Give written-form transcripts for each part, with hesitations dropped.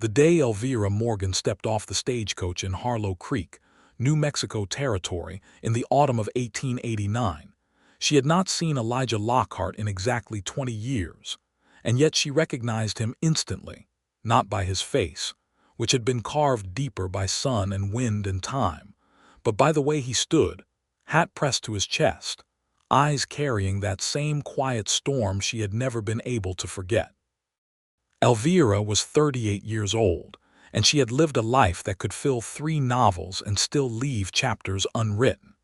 The day Elvira Morgan stepped off the stagecoach in Harlo Creek, New Mexico Territory, in the autumn of 1889, she had not seen Elijah Lockhart in exactly 20 years, and yet she recognized him instantly, not by his face, which had been carved deeper by sun and wind and time, but by the way he stood, hat pressed to his chest, eyes carrying that same quiet storm she had never been able to forget. Elvira was 38 years old, and she had lived a life that could fill 3 novels and still leave chapters unwritten.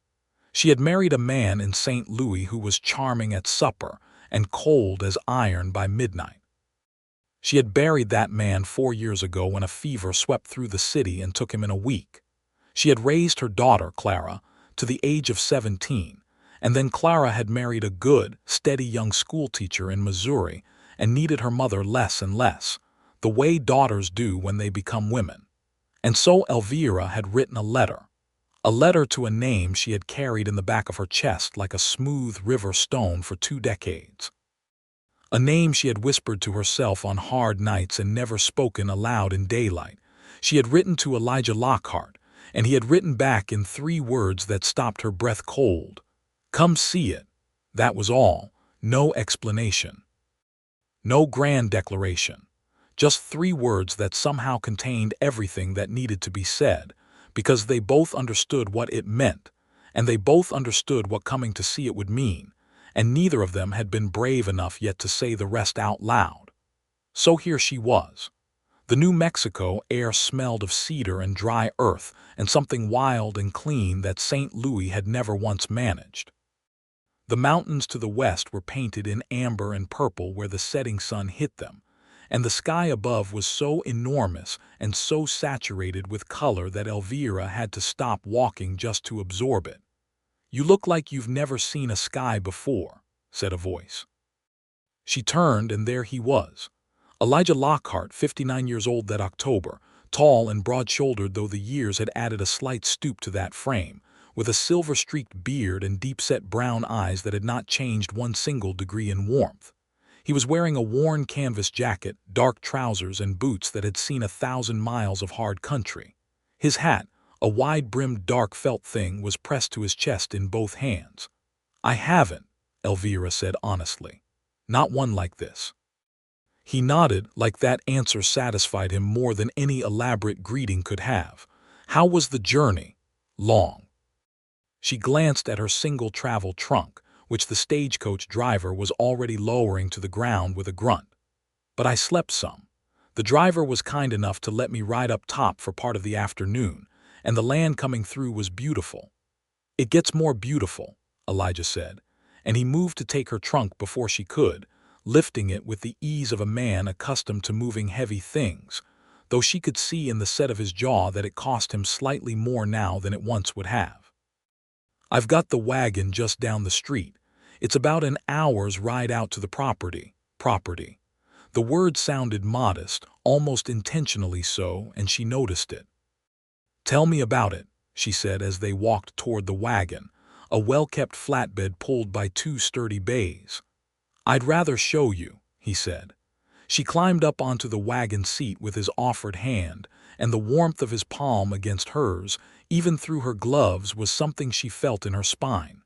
She had married a man in St. Louis who was charming at supper and cold as iron by midnight. She had buried that man 4 years ago when a fever swept through the city and took him in a week. She had raised her daughter, Clara, to the age of 17, and then Clara had married a good, steady young schoolteacher in Missouri and needed her mother less and less, the way daughters do when they become women. And so Elvira had written a letter to a name she had carried in the back of her chest like a smooth river stone for 2 decades. A name she had whispered to herself on hard nights and never spoken aloud in daylight. She had written to Elijah Lockhart, and he had written back in 3 words that stopped her breath cold. "Come see it." That was all. No explanation. No grand declaration. Just 3 words that somehow contained everything that needed to be said, because they both understood what it meant, and they both understood what coming to see it would mean, and neither of them had been brave enough yet to say the rest out loud. So here she was. The New Mexico air smelled of cedar and dry earth and something wild and clean that St. Louis had never once managed. The mountains to the west were painted in amber and purple where the setting sun hit them, and the sky above was so enormous and so saturated with color that Elvira had to stop walking just to absorb it. "You look like you've never seen a sky before," said a voice. She turned, and there he was. Elijah Lockhart, 59 years old that October, tall and broad-shouldered though the years had added a slight stoop to that frame, with a silver-streaked beard and deep-set brown eyes that had not changed 1 single degree in warmth. He was wearing a worn canvas jacket, dark trousers, and boots that had seen 1,000 miles of hard country. His hat, a wide-brimmed dark felt thing, was pressed to his chest in both hands. "I haven't," Elvira said honestly. "Not one like this." He nodded, like that answer satisfied him more than any elaborate greeting could have. "How was the journey?" "Long." She glanced at her single travel trunk, which the stagecoach driver was already lowering to the ground with a grunt. "But I slept some. The driver was kind enough to let me ride up top for part of the afternoon, and the land coming through was beautiful." "It gets more beautiful," Elijah said, and he moved to take her trunk before she could, lifting it with the ease of a man accustomed to moving heavy things, though she could see in the set of his jaw that it cost him slightly more now than it once would have. "I've got the wagon just down the street. It's about an hour's ride out to the property." The word sounded modest, almost intentionally so, and she noticed it. "Tell me about it," she said as they walked toward the wagon, a well-kept flatbed pulled by 2 sturdy bays. "I'd rather show you," he said. She climbed up onto the wagon seat with his offered hand, and the warmth of his palm against hers, even through her gloves, was something she felt in her spine.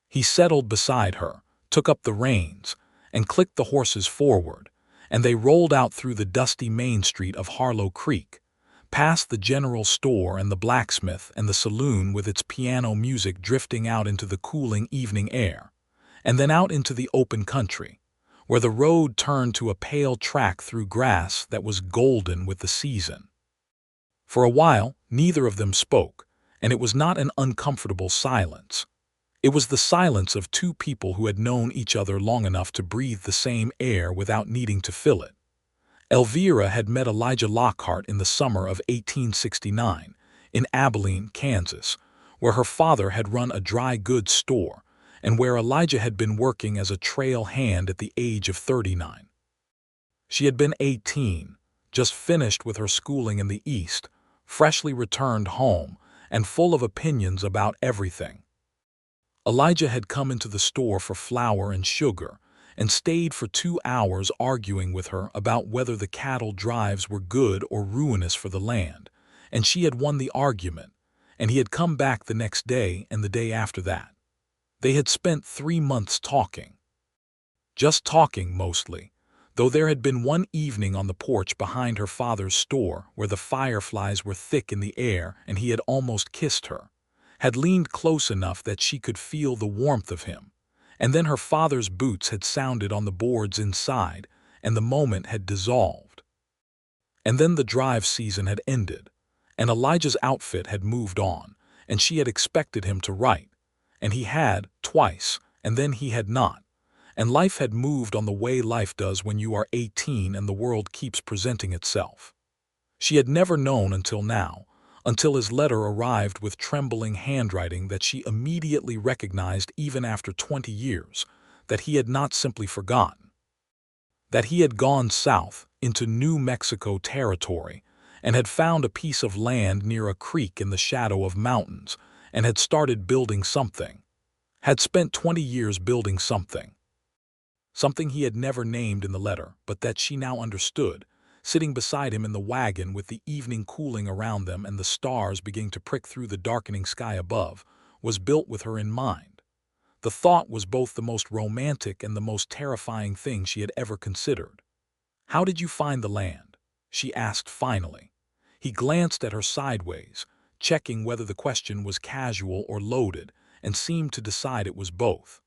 He settled beside her, took up the reins, and clicked the horses forward, and they rolled out through the dusty main street of Harlo Creek, past the general store and the blacksmith and the saloon with its piano music drifting out into the cooling evening air, and then out into the open country, where the road turned to a pale track through grass that was golden with the season. For a while, neither of them spoke, and it was not an uncomfortable silence. It was the silence of 2 people who had known each other long enough to breathe the same air without needing to fill it. Elvira had met Elijah Lockhart in the summer of 1869 in Abilene, Kansas, where her father had run a dry goods store and where Elijah had been working as a trail hand at the age of 39. She had been 18, just finished with her schooling in the East, freshly returned home, and full of opinions about everything. Elijah had come into the store for flour and sugar, and stayed for 2 hours arguing with her about whether the cattle drives were good or ruinous for the land, and she had won the argument, and he had come back the next day and the day after that. They had spent 3 months talking. Just talking, mostly, though there had been one evening on the porch behind her father's store where the fireflies were thick in the air and he had almost kissed her, had leaned close enough that she could feel the warmth of him, and then her father's boots had sounded on the boards inside, and the moment had dissolved. And then the drive season had ended, and Elijah's outfit had moved on, and she had expected him to write, and he had, twice, and then he had not. And life had moved on the way life does when you are 18 and the world keeps presenting itself. She had never known until now, until his letter arrived with trembling handwriting that she immediately recognized even after 20 years, that he had not simply forgotten. That he had gone south into New Mexico territory and had found a piece of land near a creek in the shadow of mountains and had started building something. Had spent 20 years building something. Something he had never named in the letter, but that she now understood, sitting beside him in the wagon with the evening cooling around them and the stars beginning to prick through the darkening sky above, was built with her in mind. The thought was both the most romantic and the most terrifying thing she had ever considered. "How did you find the land?" she asked finally. He glanced at her sideways, checking whether the question was casual or loaded, and seemed to decide it was both.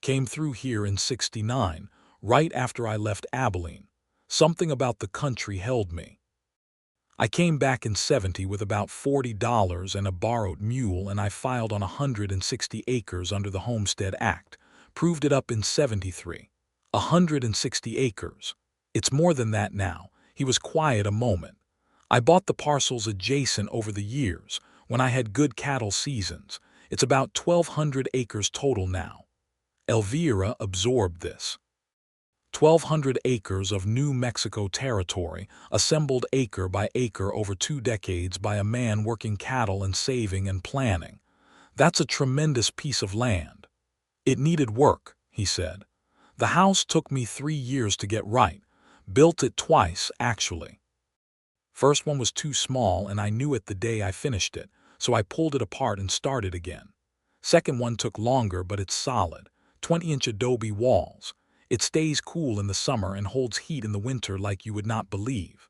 "Came through here in '69, right after I left Abilene. Something about the country held me. I came back in '70 with about $40 and a borrowed mule, and I filed on 160 acres under the Homestead Act. Proved it up in '73. 160 acres. It's more than that now." He was quiet a moment. "I bought the parcels adjacent over the years, when I had good cattle seasons. It's about 1,200 acres total now." Elvira absorbed this. 1,200 acres of New Mexico territory, assembled acre by acre over 2 decades by a man working cattle and saving and planning. "That's a tremendous piece of land." "It needed work," he said. "The house took me 3 years to get right. Built it twice, actually. First one was too small and I knew it the day I finished it, so I pulled it apart and started again. Second one took longer, but it's solid. 20-inch adobe walls. It stays cool in the summer and holds heat in the winter like you would not believe."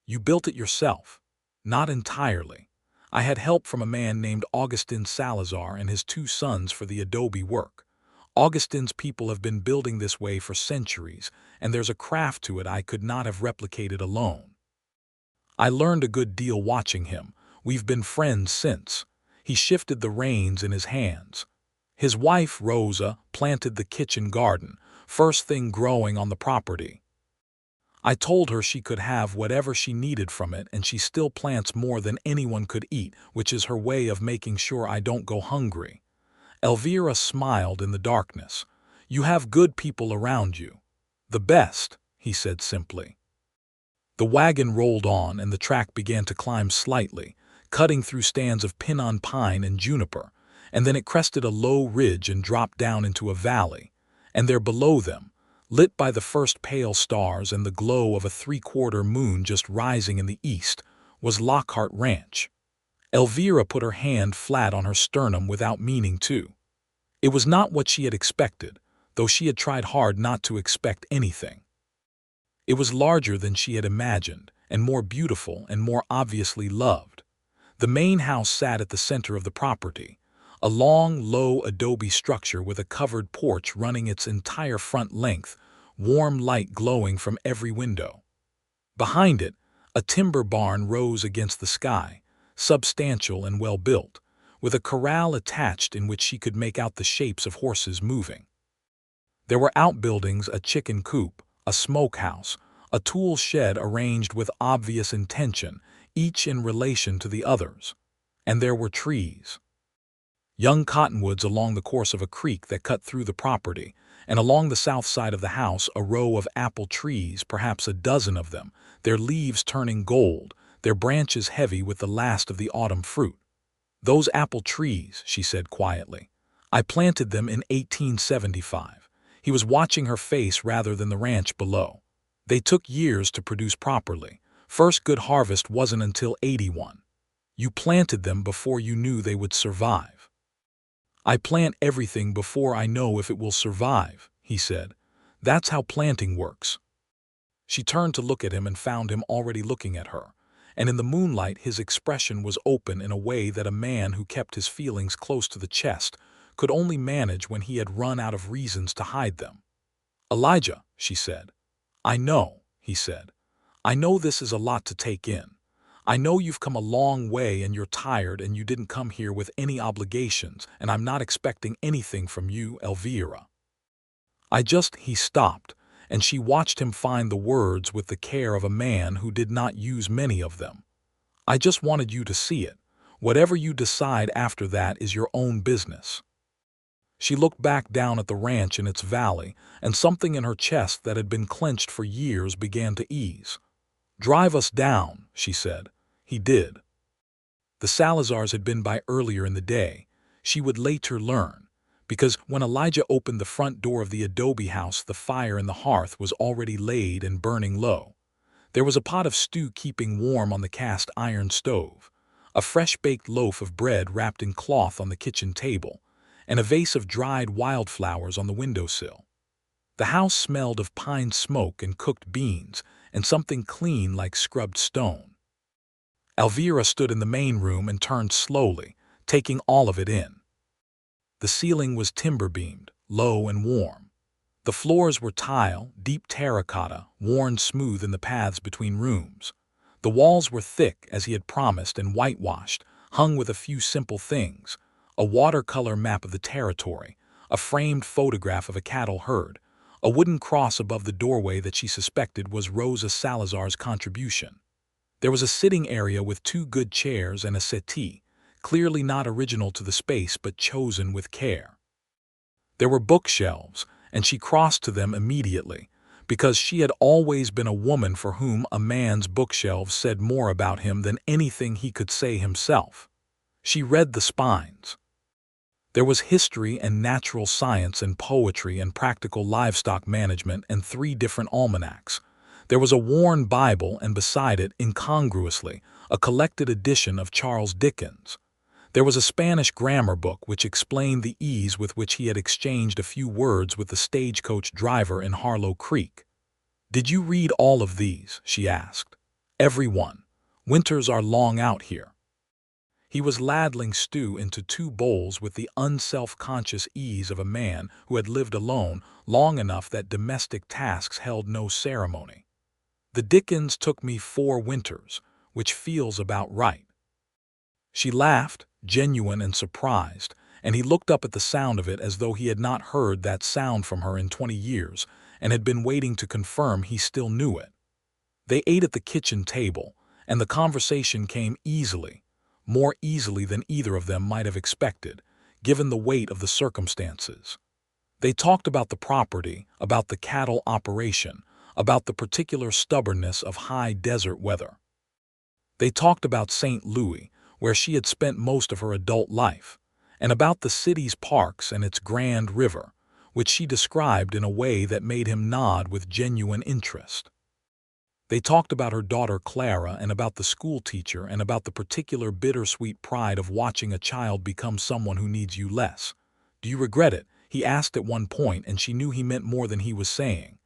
"You built it yourself?" "Not entirely. I had help from a man named Augustin Salazar and his 2 sons for the adobe work. Augustin's people have been building this way for centuries, and there's a craft to it I could not have replicated alone. I learned a good deal watching him. We've been friends since." He shifted the reins in his hands. "His wife, Rosa, planted the kitchen garden, first thing growing on the property. I told her she could have whatever she needed from it, and she still plants more than anyone could eat, which is her way of making sure I don't go hungry." Elvira smiled in the darkness. "You have good people around you." "The best," he said simply. The wagon rolled on and the track began to climb slightly, cutting through stands of pinon pine and juniper, and then it crested a low ridge and dropped down into a valley, and there below them, lit by the first pale stars and the glow of a 3/4 moon just rising in the east, was Lockhart Ranch. Elvira put her hand flat on her sternum without meaning to. It was not what she had expected, though she had tried hard not to expect anything. It was larger than she had imagined, and more beautiful and more obviously loved. The main house sat at the center of the property, a long, low adobe structure with a covered porch running its entire front length, warm light glowing from every window. Behind it, a timber barn rose against the sky, substantial and well-built, with a corral attached in which she could make out the shapes of horses moving. There were outbuildings, a chicken coop, a smokehouse, a tool shed arranged with obvious intention, each in relation to the others. And there were trees. Young cottonwoods along the course of a creek that cut through the property, and along the south side of the house a row of apple trees, perhaps a dozen of them, their leaves turning gold, their branches heavy with the last of the autumn fruit. "Those apple trees," she said quietly. "I planted them in 1875. He was watching her face rather than the ranch below. They took years to produce properly. First good harvest wasn't until 81. You planted them before you knew they would survive. I plant everything before I know if it will survive, he said. That's how planting works. She turned to look at him and found him already looking at her, and in the moonlight his expression was open in a way that a man who kept his feelings close to the chest could only manage when he had run out of reasons to hide them. Elijah, she said. I know, he said. I know this is a lot to take in. I know you've come a long way and you're tired and you didn't come here with any obligations, and I'm not expecting anything from you, Elvira. He stopped, and she watched him find the words with the care of a man who did not use many of them. I just wanted you to see it. Whatever you decide after that is your own business. She looked back down at the ranch in its valley, and something in her chest that had been clenched for years began to ease. Drive us down, she said. He did. The Salazars had been by earlier in the day, she would later learn, because when Elijah opened the front door of the adobe house, the fire in the hearth was already laid and burning low. There was a pot of stew keeping warm on the cast iron stove, a fresh-baked loaf of bread wrapped in cloth on the kitchen table, and a vase of dried wildflowers on the windowsill. The house smelled of pine smoke and cooked beans and something clean like scrubbed stone. Elvira stood in the main room and turned slowly, taking all of it in. The ceiling was timber-beamed, low and warm. The floors were tile, deep terracotta, worn smooth in the paths between rooms. The walls were thick, as he had promised, and whitewashed, hung with a few simple things: a watercolor map of the territory, a framed photograph of a cattle herd, a wooden cross above the doorway that she suspected was Rosa Salazar's contribution. There was a sitting area with 2 good chairs and a settee, clearly not original to the space but chosen with care. There were bookshelves, and she crossed to them immediately, because she had always been a woman for whom a man's bookshelves said more about him than anything he could say himself. She read the spines. There was history and natural science and poetry and practical livestock management and 3 different almanacs. There was a worn Bible, and beside it, incongruously, a collected edition of Charles Dickens. There was a Spanish grammar book which explained the ease with which he had exchanged a few words with the stagecoach driver in Harlo Creek. "Did you read all of these?" she asked. "Every one. Winters are long out here." He was ladling stew into 2 bowls with the unself-conscious ease of a man who had lived alone long enough that domestic tasks held no ceremony. "The Dickens took me 4 winters, which feels about right." She laughed, genuine and surprised, and he looked up at the sound of it as though he had not heard that sound from her in 20 years and had been waiting to confirm he still knew it. They ate at the kitchen table, and the conversation came easily, more easily than either of them might have expected, given the weight of the circumstances. They talked about the property, about the cattle operation, about the particular stubbornness of high desert weather. They talked about St. Louis, where she had spent most of her adult life, and about the city's parks and its grand river, which she described in a way that made him nod with genuine interest. They talked about her daughter Clara and about the school teacher and about the particular bittersweet pride of watching a child become someone who needs you less. "Do you regret it?" he asked at one point, and she knew he meant more than he was saying.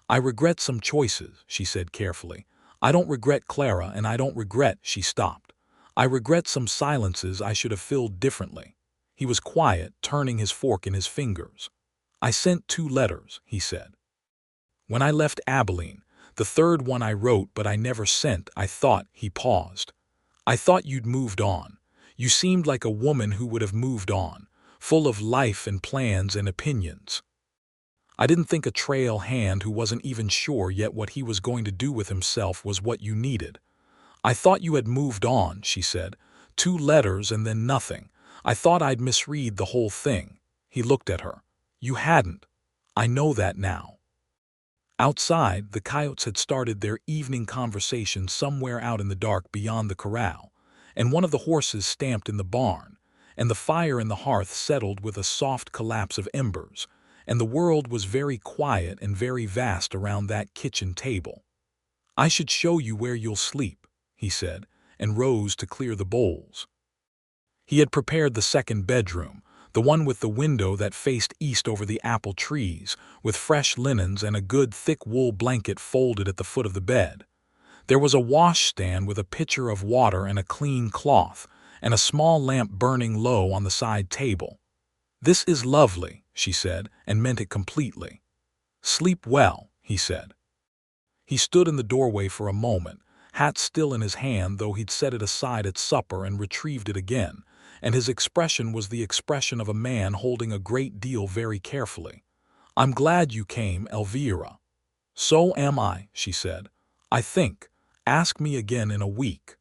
"I regret some choices," she said carefully. "I don't regret Clara, and I don't regret—" She stopped. "I regret some silences I should have filled differently." He was quiet, turning his fork in his fingers. "I sent 2 letters," he said. "When I left Abilene, the 3rd one I wrote but I never sent, I thought—" He paused. "I thought you'd moved on. You seemed like a woman who would have moved on, full of life and plans and opinions. I didn't think a trail hand who wasn't even sure yet what he was going to do with himself was what you needed. I thought you had moved on," she said. 2 letters and then nothing. I thought I'd misread the whole thing." He looked at her. "You hadn't. I know that now." Outside, the coyotes had started their evening conversation somewhere out in the dark beyond the corral, and one of the horses stamped in the barn, and the fire in the hearth settled with a soft collapse of embers, and the world was very quiet and very vast around that kitchen table. "I should show you where you'll sleep," he said, and rose to clear the bowls. He had prepared the second bedroom, the one with the window that faced east over the apple trees, with fresh linens and a good thick wool blanket folded at the foot of the bed. There was a washstand with a pitcher of water and a clean cloth, and a small lamp burning low on the side table. "This is lovely," she said, and meant it completely. "Sleep well," he said. He stood in the doorway for a moment, hat still in his hand though he'd set it aside at supper and retrieved it again, and his expression was the expression of a man holding a great deal very carefully. "I'm glad you came, Elvira." "So am I," she said. "I think. Ask me again in a week."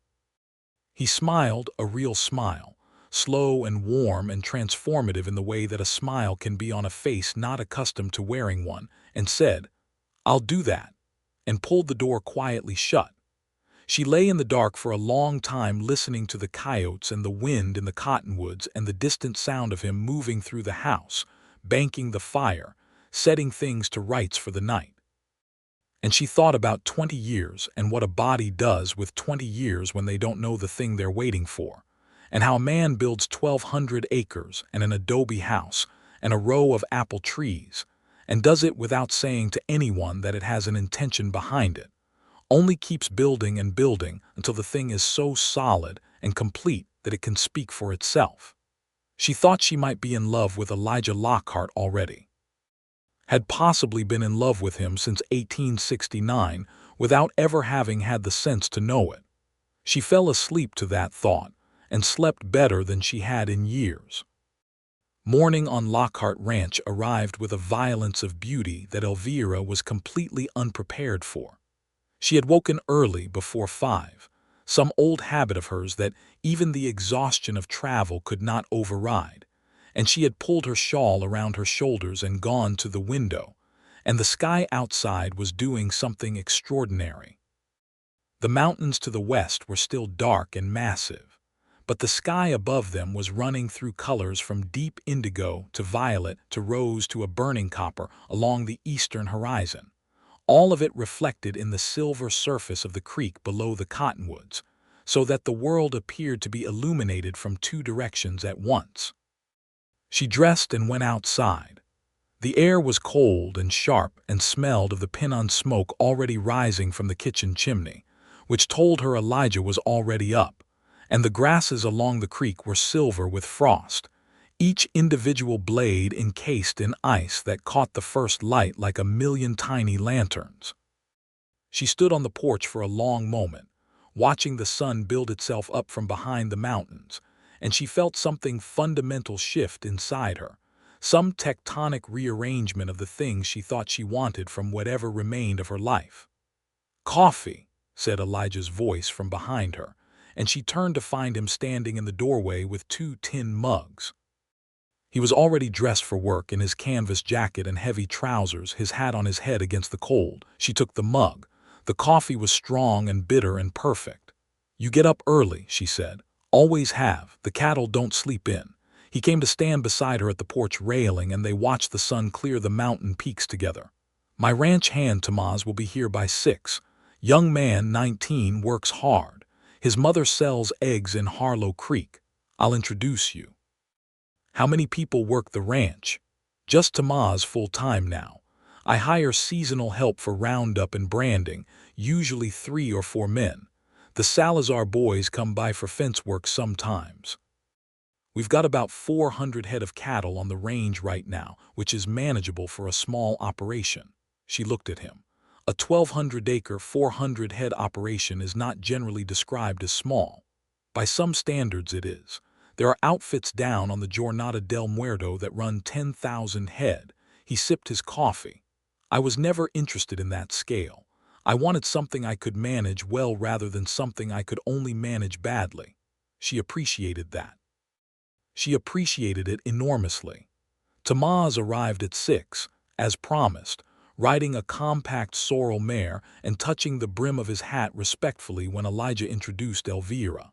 He smiled, a real smile, slow and warm and transformative in the way that a smile can be on a face not accustomed to wearing one, and said, "I'll do that," and pulled the door quietly shut. She lay in the dark for a long time listening to the coyotes and the wind in the cottonwoods and the distant sound of him moving through the house, banking the fire, setting things to rights for the night. And she thought about 20 years and what a body does with 20 years when they don't know the thing they're waiting for, and how a man builds 1,200 acres and an adobe house and a row of apple trees, and does it without saying to anyone that it has an intention behind it, only keeps building and building until the thing is so solid and complete that it can speak for itself. She thought she might be in love with Elijah Lockhart already. Had possibly been in love with him since 1869 without ever having had the sense to know it. She fell asleep to that thought and slept better than she had in years. Morning on Lockhart Ranch arrived with a violence of beauty that Elvira was completely unprepared for. She had woken early before 5, some old habit of hers that even the exhaustion of travel could not override, and she had pulled her shawl around her shoulders and gone to the window, and the sky outside was doing something extraordinary. The mountains to the west were still dark and massive, but the sky above them was running through colors from deep indigo to violet to rose to a burning copper along the eastern horizon, all of it reflected in the silver surface of the creek below the cottonwoods, so that the world appeared to be illuminated from 2 directions at once. She dressed and went outside. The air was cold and sharp and smelled of the pinon smoke already rising from the kitchen chimney, which told her Elijah was already up, and the grasses along the creek were silver with frost, each individual blade encased in ice that caught the first light like a million tiny lanterns. She stood on the porch for a long moment, watching the sun build itself up from behind the mountains, and she felt something fundamental shift inside her, some tectonic rearrangement of the things she thought she wanted from whatever remained of her life. "Coffee," said Elijah's voice from behind her, and she turned to find him standing in the doorway with 2 tin mugs. He was already dressed for work in his canvas jacket and heavy trousers, his hat on his head against the cold. She took the mug. The coffee was strong and bitter and perfect. "You get up early," she said. "Always have. The cattle don't sleep in." He came to stand beside her at the porch railing, and they watched the sun clear the mountain peaks together. "My ranch hand, Tomás, will be here by 6. Young man, 19, works hard. His mother sells eggs in Harlo Creek. I'll introduce you." "How many people work the ranch?" "Just Tomás full-time now. I hire seasonal help for roundup and branding, usually 3 or 4 men. The Salazar boys come by for fence work sometimes. We've got about 400 head of cattle on the range right now, which is manageable for a small operation." She looked at him. A 1,200-acre, 400-head operation is not generally described as small. By some standards it is. There are outfits down on the Jornada del Muerto that run 10,000 head. He sipped his coffee. "I was never interested in that scale. I wanted something I could manage well rather than something I could only manage badly." She appreciated that. She appreciated it enormously. Tomás arrived at 6, as promised, riding a compact sorrel mare and touching the brim of his hat respectfully when Elijah introduced Elvira.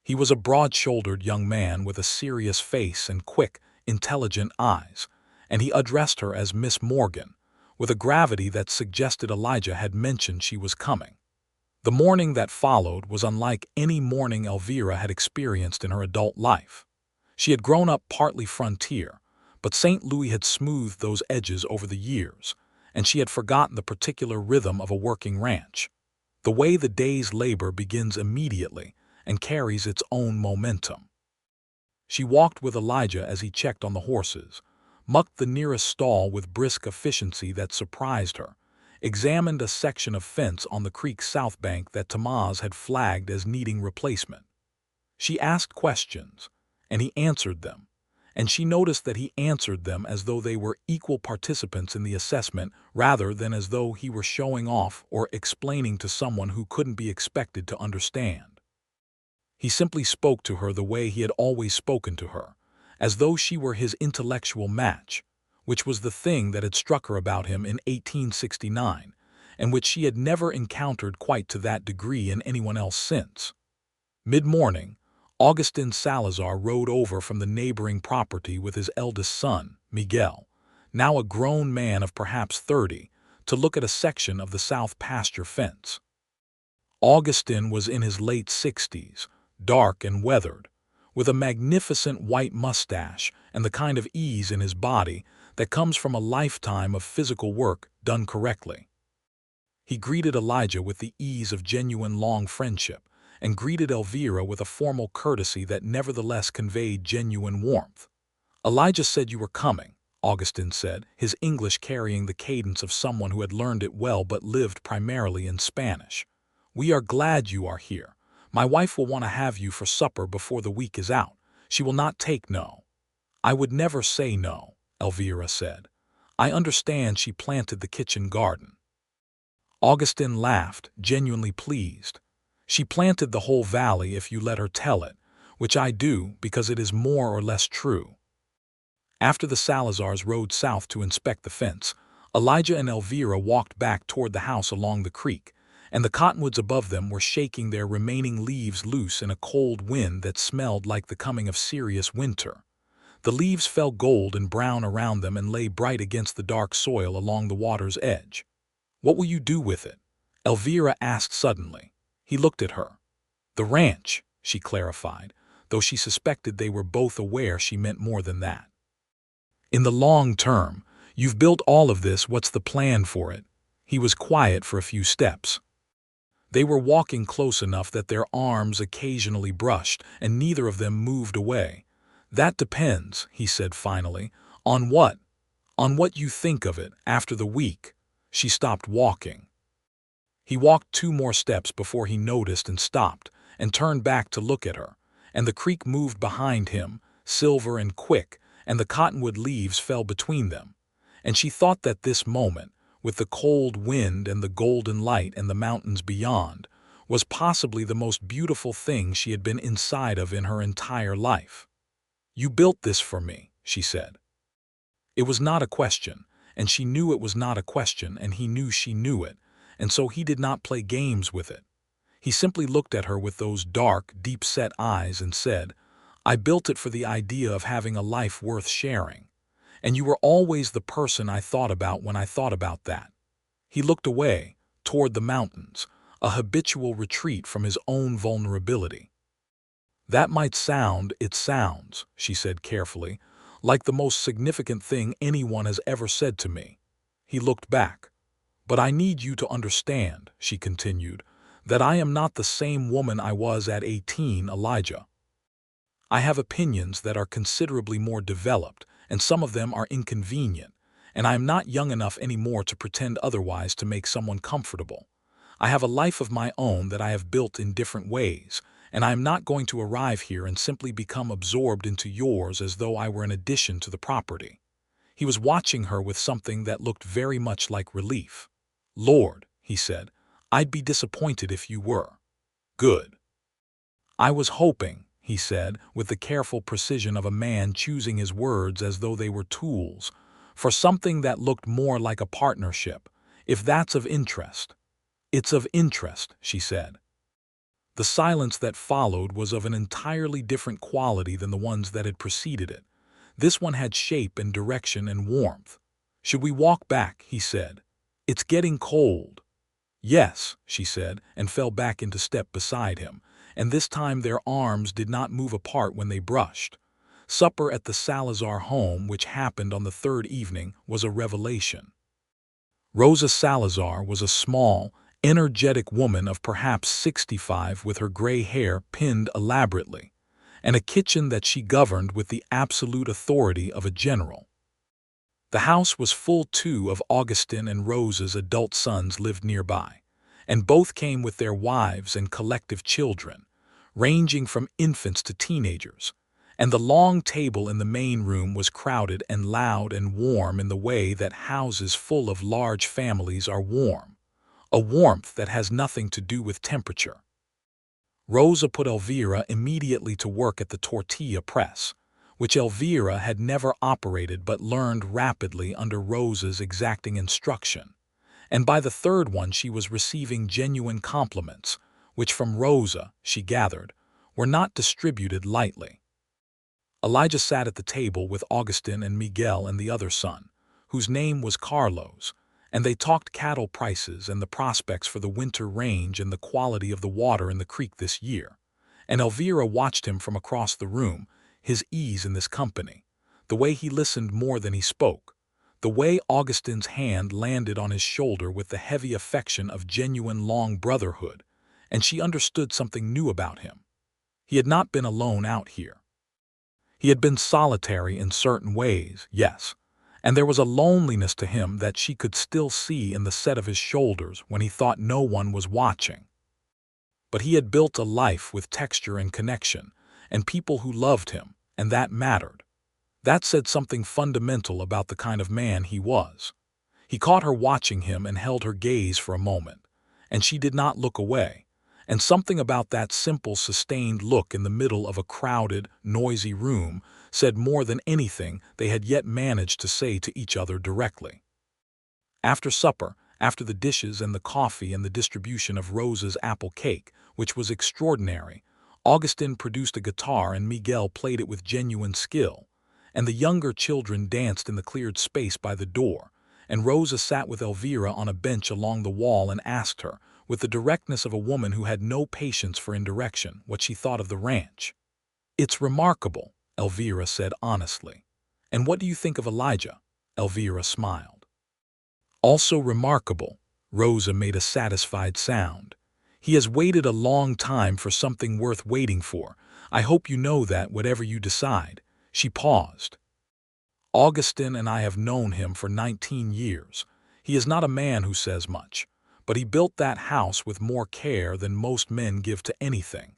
He was a broad-shouldered young man with a serious face and quick, intelligent eyes, and he addressed her as Miss Morgan, with a gravity that suggested Elijah had mentioned she was coming. The morning that followed was unlike any morning Elvira had experienced in her adult life. She had grown up partly frontier, but St. Louis had smoothed those edges over the years, and she had forgotten the particular rhythm of a working ranch. The way the day's labor begins immediately and carries its own momentum. She walked with Elijah as he checked on the horses, mucked the nearest stall with brisk efficiency that surprised her, examined a section of fence on the creek's south bank that Tamaz had flagged as needing replacement. She asked questions, and he answered them, and she noticed that he answered them as though they were equal participants in the assessment rather than as though he were showing off or explaining to someone who couldn't be expected to understand. He simply spoke to her the way he had always spoken to her, as though she were his intellectual match, which was the thing that had struck her about him in 1869, and which she had never encountered quite to that degree in anyone else since. Mid-morning, Augustin Salazar rode over from the neighboring property with his eldest son, Miguel, now a grown man of perhaps 30, to look at a section of the south pasture fence. Augustin was in his late 60s, dark and weathered, with a magnificent white mustache and the kind of ease in his body that comes from a lifetime of physical work done correctly. He greeted Elijah with the ease of genuine long friendship, and greeted Elvira with a formal courtesy that nevertheless conveyed genuine warmth. "Elijah said you were coming," Augustin said, his English carrying the cadence of someone who had learned it well but lived primarily in Spanish. "We are glad you are here. My wife will want to have you for supper before the week is out. She will not take no." "I would never say no," Elvira said. "I understand she planted the kitchen garden." Augustin laughed, genuinely pleased. "She planted the whole valley if you let her tell it, which I do because it is more or less true." After the Salazars rode south to inspect the fence, Elijah and Elvira walked back toward the house along the creek, and the cottonwoods above them were shaking their remaining leaves loose in a cold wind that smelled like the coming of serious winter. The leaves fell gold and brown around them and lay bright against the dark soil along the water's edge. "What will you do with it?" Elvira asked suddenly. He looked at her. "The ranch," she clarified, though she suspected they were both aware she meant more than that. "In the long term, you've built all of this, what's the plan for it?" He was quiet for a few steps. They were walking close enough that their arms occasionally brushed, and neither of them moved away. "That depends," he said finally. "On what? On what you think of it after the week." She stopped walking. He walked 2 more steps before he noticed and stopped, and turned back to look at her, and the creek moved behind him, silver and quick, and the cottonwood leaves fell between them. And she thought that this moment, with the cold wind and the golden light and the mountains beyond, was possibly the most beautiful thing she had been inside of in her entire life. "You built this for me," she said. It was not a question, and she knew it was not a question, and he knew she knew it, and so he did not play games with it. He simply looked at her with those dark, deep-set eyes and said, "I built it for the idea of having a life worth sharing. And you were always the person I thought about when I thought about that." He looked away, toward the mountains, a habitual retreat from his own vulnerability. "That might sound, it sounds," she said carefully, "like the most significant thing anyone has ever said to me." He looked back. "But I need you to understand," she continued, "that I am not the same woman I was at 18, Elijah. I have opinions that are considerably more developed, and some of them are inconvenient, and I am not young enough anymore to pretend otherwise to make someone comfortable. I have a life of my own that I have built in different ways, and I am not going to arrive here and simply become absorbed into yours as though I were an addition to the property." He was watching her with something that looked very much like relief. "Lord," he said, "I'd be disappointed if you were." "Good." "I was hoping," he said, with the careful precision of a man choosing his words as though they were tools, "for something that looked more like a partnership, if that's of interest." "It's of interest," she said. The silence that followed was of an entirely different quality than the ones that had preceded it. This one had shape and direction and warmth. "Should we walk back?" he said. "It's getting cold." "Yes," she said, and fell back into step beside him, and this time their arms did not move apart when they brushed. Supper at the Salazar home, which happened on the third evening, was a revelation. Rosa Salazar was a small, energetic woman of perhaps 65 with her gray hair pinned elaborately, and a kitchen that she governed with the absolute authority of a general. The house was full too of Augustin and Rosa's adult sons lived nearby, and both came with their wives and collective children, ranging from infants to teenagers, and the long table in the main room was crowded and loud and warm in the way that houses full of large families are warm, a warmth that has nothing to do with temperature. Rosa put Elvira immediately to work at the tortilla press, which Elvira had never operated but learned rapidly under Rosa's exacting instruction, and by the third one she was receiving genuine compliments, which from Rosa, she gathered, were not distributed lightly. Elijah sat at the table with Augustin and Miguel and the other son, whose name was Carlos, and they talked cattle prices and the prospects for the winter range and the quality of the water in the creek this year. And Elvira watched him from across the room, his ease in this company, the way he listened more than he spoke, the way Augustin's hand landed on his shoulder with the heavy affection of genuine long brotherhood, and she understood something new about him. He had not been alone out here. He had been solitary in certain ways, yes, and there was a loneliness to him that she could still see in the set of his shoulders when he thought no one was watching. But he had built a life with texture and connection, and people who loved him, and that mattered. That said something fundamental about the kind of man he was. He caught her watching him and held her gaze for a moment, and she did not look away. And something about that simple, sustained look in the middle of a crowded, noisy room said more than anything they had yet managed to say to each other directly. After supper, after the dishes and the coffee and the distribution of Rosa's apple cake, which was extraordinary, Augustin produced a guitar and Miguel played it with genuine skill, and the younger children danced in the cleared space by the door, and Rosa sat with Elvira on a bench along the wall and asked her, with the directness of a woman who had no patience for indirection, what she thought of the ranch. "It's remarkable," Elvira said honestly. "And what do you think of Elijah?" Elvira smiled. "Also remarkable," Rosa made a satisfied sound. "He has waited a long time for something worth waiting for. I hope you know that, whatever you decide." She paused. "Augustin and I have known him for 19 years. He is not a man who says much, but he built that house with more care than most men give to anything.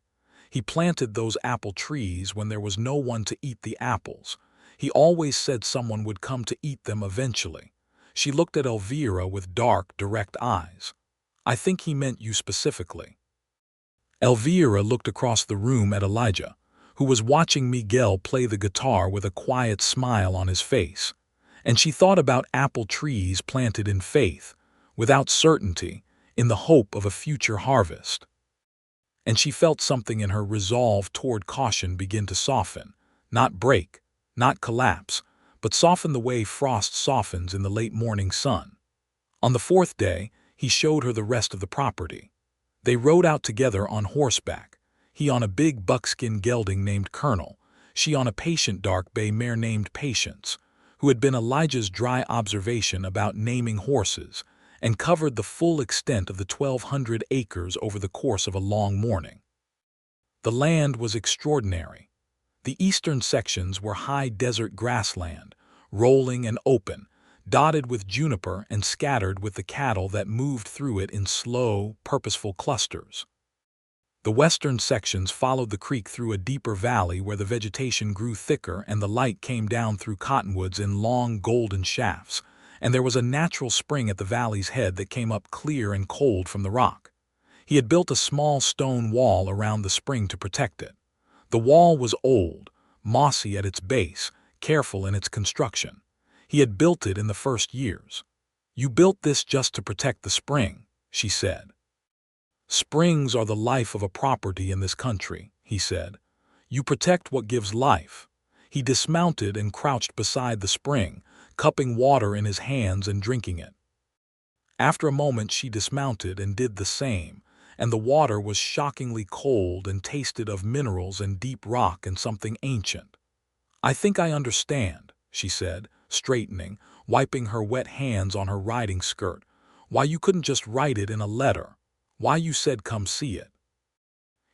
He planted those apple trees when there was no one to eat the apples. He always said someone would come to eat them eventually." She looked at Elvira with dark, direct eyes. "I think he meant you specifically." Elvira looked across the room at Elijah, who was watching Miguel play the guitar with a quiet smile on his face, and she thought about apple trees planted in faith, without certainty, in the hope of a future harvest. And she felt something in her resolve toward caution begin to soften, not break, not collapse, but soften the way frost softens in the late morning sun. On the fourth day, he showed her the rest of the property. They rode out together on horseback, he on a big buckskin gelding named Colonel, she on a patient dark bay mare named Patience, who had been Elijah's dry observation about naming horses, and covered the full extent of the 1,200 acres over the course of a long morning. The land was extraordinary. The eastern sections were high desert grassland, rolling and open, dotted with juniper and scattered with the cattle that moved through it in slow, purposeful clusters. The western sections followed the creek through a deeper valley where the vegetation grew thicker and the light came down through cottonwoods in long golden shafts, and there was a natural spring at the valley's head that came up clear and cold from the rock. He had built a small stone wall around the spring to protect it. The wall was old, mossy at its base, careful in its construction. He had built it in the first years. "You built this just to protect the spring," she said. "Springs are the life of a property in this country," he said. "You protect what gives life." He dismounted and crouched beside the spring, cupping water in his hands and drinking it. After a moment she dismounted and did the same, and the water was shockingly cold and tasted of minerals and deep rock and something ancient. "I think I understand," she said, straightening, wiping her wet hands on her riding skirt. "Why you couldn't just write it in a letter. Why you said come see it."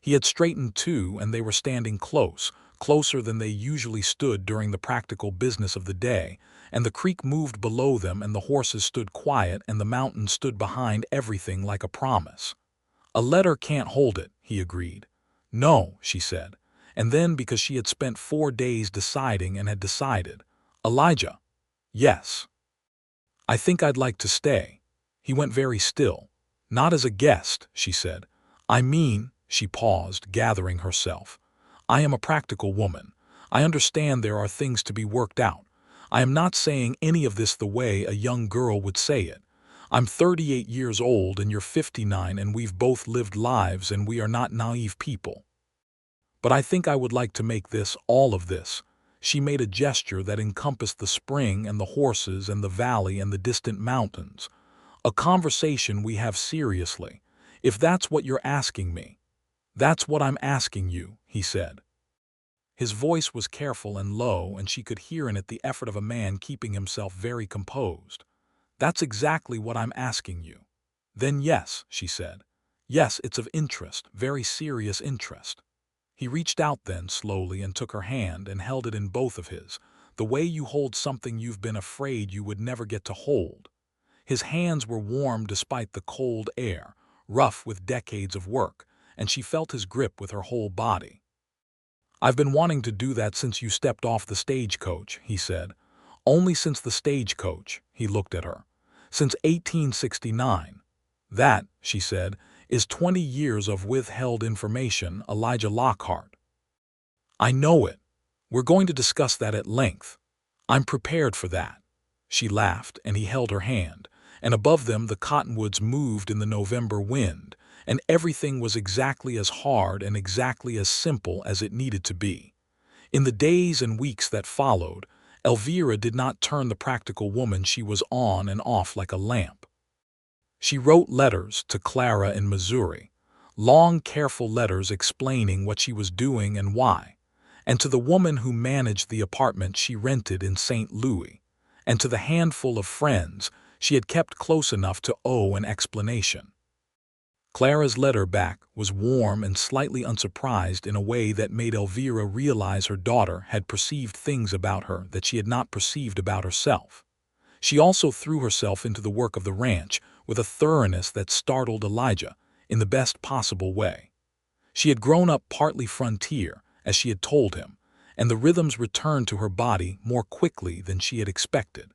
He had straightened too, and they were standing close, closer than they usually stood during the practical business of the day, and the creek moved below them and the horses stood quiet and the mountain stood behind everything like a promise. "A letter can't hold it," he agreed. "No," she said, and then because she had spent 4 days deciding and had decided, "Elijah." "Yes." "I think I'd like to stay." He went very still. "Not as a guest," she said. "I mean," she paused, gathering herself, "I am a practical woman. I understand there are things to be worked out. I am not saying any of this the way a young girl would say it. I'm 38 years old and you're 59 and we've both lived lives and we are not naive people. But I think I would like to make this, all of this." She made a gesture that encompassed the spring and the horses and the valley and the distant mountains. "A conversation we have seriously, if that's what you're asking me." "That's what I'm asking you," he said. His voice was careful and low, and she could hear in it the effort of a man keeping himself very composed. "That's exactly what I'm asking you." "Then yes," she said. "Yes, it's of interest, very serious interest." He reached out then slowly and took her hand and held it in both of his, the way you hold something you've been afraid you would never get to hold. His hands were warm despite the cold air, rough with decades of work, and she felt his grip with her whole body. "I've been wanting to do that since you stepped off the stagecoach," he said. "Only since the stagecoach," he looked at her. "Since 1869. That," she said, "is 20 years of withheld information, Elijah Lockhart." "I know it. We're going to discuss that at length. I'm prepared for that." She laughed, and he held her hand, and above them the cottonwoods moved in the November wind, and everything was exactly as hard and exactly as simple as it needed to be. In the days and weeks that followed, Elvira did not turn the practical woman she was on and off like a lamp. She wrote letters to Clara in Missouri, long, careful letters explaining what she was doing and why, and to the woman who managed the apartment she rented in St. Louis, and to the handful of friends she had kept close enough to owe an explanation. Clara's letter back was warm and slightly unsurprised in a way that made Elvira realize her daughter had perceived things about her that she had not perceived about herself. She also threw herself into the work of the ranch with a thoroughness that startled Elijah in the best possible way. She had grown up partly frontier, as she had told him, and the rhythms returned to her body more quickly than she had expected.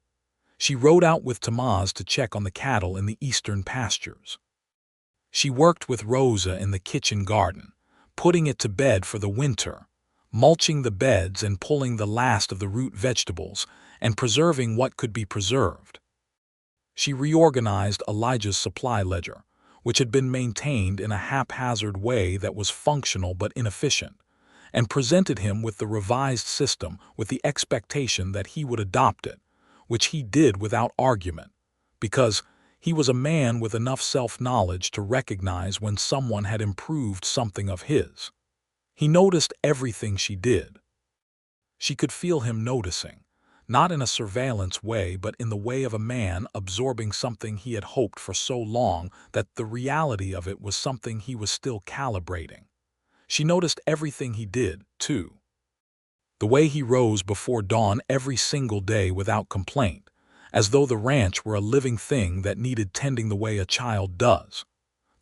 She rode out with Tamaz to check on the cattle in the eastern pastures. She worked with Rosa in the kitchen garden, putting it to bed for the winter, mulching the beds and pulling the last of the root vegetables and preserving what could be preserved. She reorganized Elijah's supply ledger, which had been maintained in a haphazard way that was functional but inefficient, and presented him with the revised system with the expectation that he would adopt it, which he did without argument, because he was a man with enough self-knowledge to recognize when someone had improved something of his. He noticed everything she did. She could feel him noticing, not in a surveillance way but in the way of a man absorbing something he had hoped for so long that the reality of it was something he was still calibrating. She noticed everything he did, too. The way he rose before dawn every single day without complaint, as though the ranch were a living thing that needed tending the way a child does.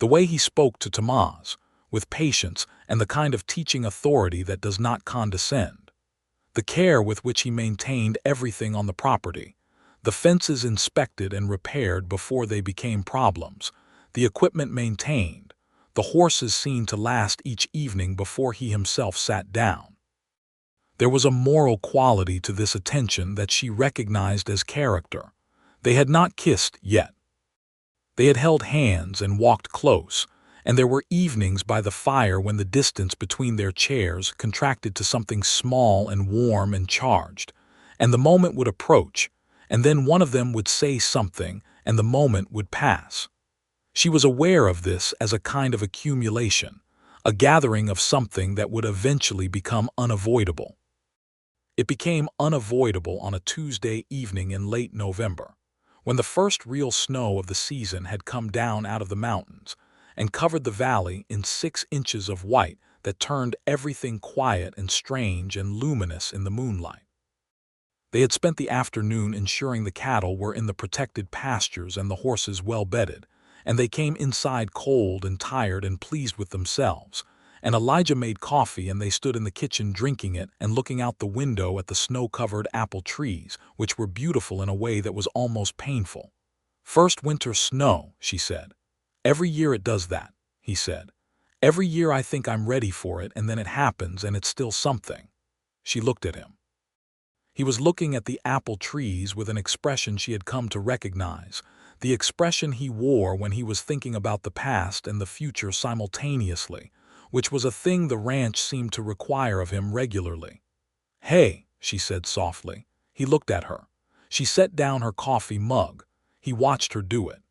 The way he spoke to Tamaz, with patience and the kind of teaching authority that does not condescend. The care with which he maintained everything on the property, the fences inspected and repaired before they became problems, the equipment maintained, the horses seen to last each evening before he himself sat down. There was a moral quality to this attention that she recognized as character. They had not kissed yet. They had held hands and walked close, And there were evenings by the fire when the distance between their chairs contracted to something small and warm and charged, and the moment would approach, and then one of them would say something, and the moment would pass. She was aware of this as a kind of accumulation, a gathering of something that would eventually become unavoidable. It became unavoidable on a Tuesday evening in late November, when the first real snow of the season had come down out of the mountains and covered the valley in 6 inches of white that turned everything quiet and strange and luminous in the moonlight. They had spent the afternoon ensuring the cattle were in the protected pastures and the horses well bedded, and they came inside cold and tired and pleased with themselves, and Elijah made coffee and they stood in the kitchen drinking it and looking out the window at the snow-covered apple trees, which were beautiful in a way that was almost painful. "First winter snow," she said. "Every year it does that," he said. "Every year I think I'm ready for it and then it happens and it's still something." She looked at him. He was looking at the apple trees with an expression she had come to recognize, the expression he wore when he was thinking about the past and the future simultaneously, which was a thing the ranch seemed to require of him regularly. "Hey," she said softly. He looked at her. She set down her coffee mug. He watched her do it.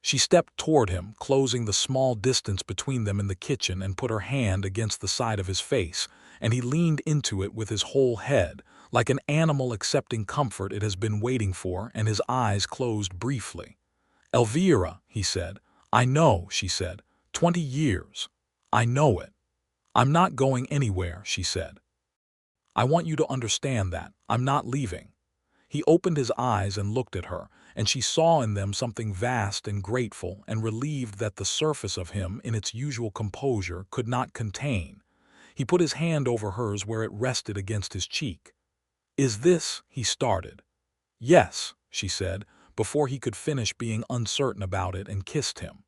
She stepped toward him, closing the small distance between them in the kitchen, and put her hand against the side of his face, and he leaned into it with his whole head, like an animal accepting comfort it has been waiting for, and his eyes closed briefly. "Elvira," he said. "I know," she said. 20 years. I know it. I'm not going anywhere," she said. "I want you to understand that. I'm not leaving." He opened his eyes and looked at her, and she saw in them something vast and grateful and relieved that the surface of him, in its usual composure, could not contain. He put his hand over hers where it rested against his cheek. "Is this?" he started. "Yes," she said, before he could finish being uncertain about it, and kissed him.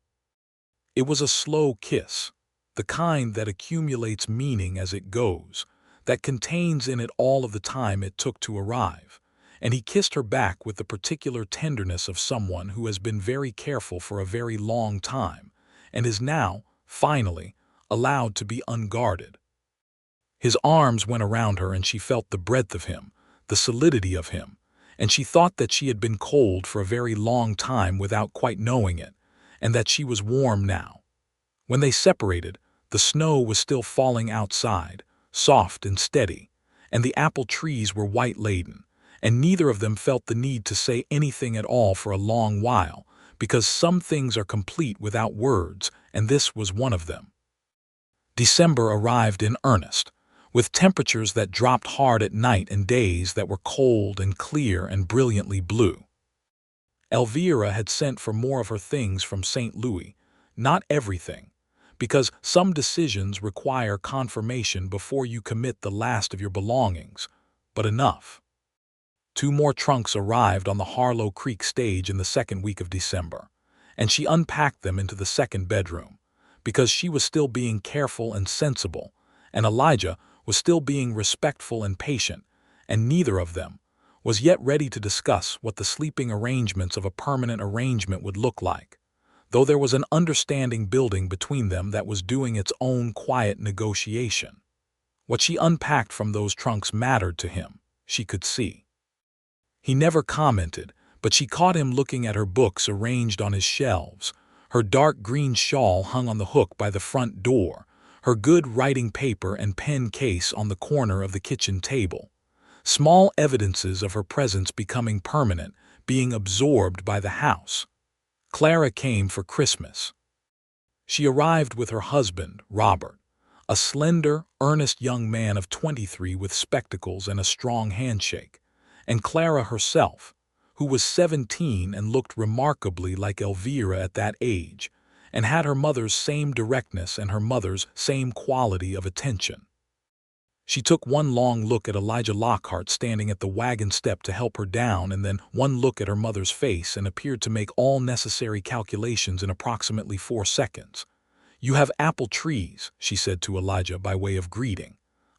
It was a slow kiss, the kind that accumulates meaning as it goes, that contains in it all of the time it took to arrive, and he kissed her back with the particular tenderness of someone who has been very careful for a very long time, and is now, finally, allowed to be unguarded. His arms went around her and she felt the breadth of him, the solidity of him, and she thought that she had been cold for a very long time without quite knowing it, and that she was warm now. When they separated, the snow was still falling outside, soft and steady, and the apple trees were white-laden, and neither of them felt the need to say anything at all for a long while, because some things are complete without words, and this was one of them. December arrived in earnest, with temperatures that dropped hard at night and days that were cold and clear and brilliantly blue. Elvira had sent for more of her things from St. Louis, not everything, because some decisions require confirmation before you commit the last of your belongings, but enough. 2 more trunks arrived on the Harlo Creek stage in the second week of December, and she unpacked them into the second bedroom, because she was still being careful and sensible, and Elijah was still being respectful and patient, and neither of them was yet ready to discuss what the sleeping arrangements of a permanent arrangement would look like, though there was an understanding building between them that was doing its own quiet negotiation. What she unpacked from those trunks mattered to him, she could see. He never commented, but she caught him looking at her books arranged on his shelves, her dark green shawl hung on the hook by the front door, her good writing paper and pen case on the corner of the kitchen table. Small evidences of her presence becoming permanent, being absorbed by the house. Clara came for Christmas. She arrived with her husband, Robert, a slender, earnest young man of 23 with spectacles and a strong handshake, and Clara herself, who was 17 and looked remarkably like Elvira at that age, and had her mother's same directness and her mother's same quality of attention. She took one long look at Elijah Lockhart standing at the wagon step to help her down, and then one look at her mother's face, and appeared to make all necessary calculations in approximately 4 seconds. "You have apple trees," she said to Elijah by way of greeting.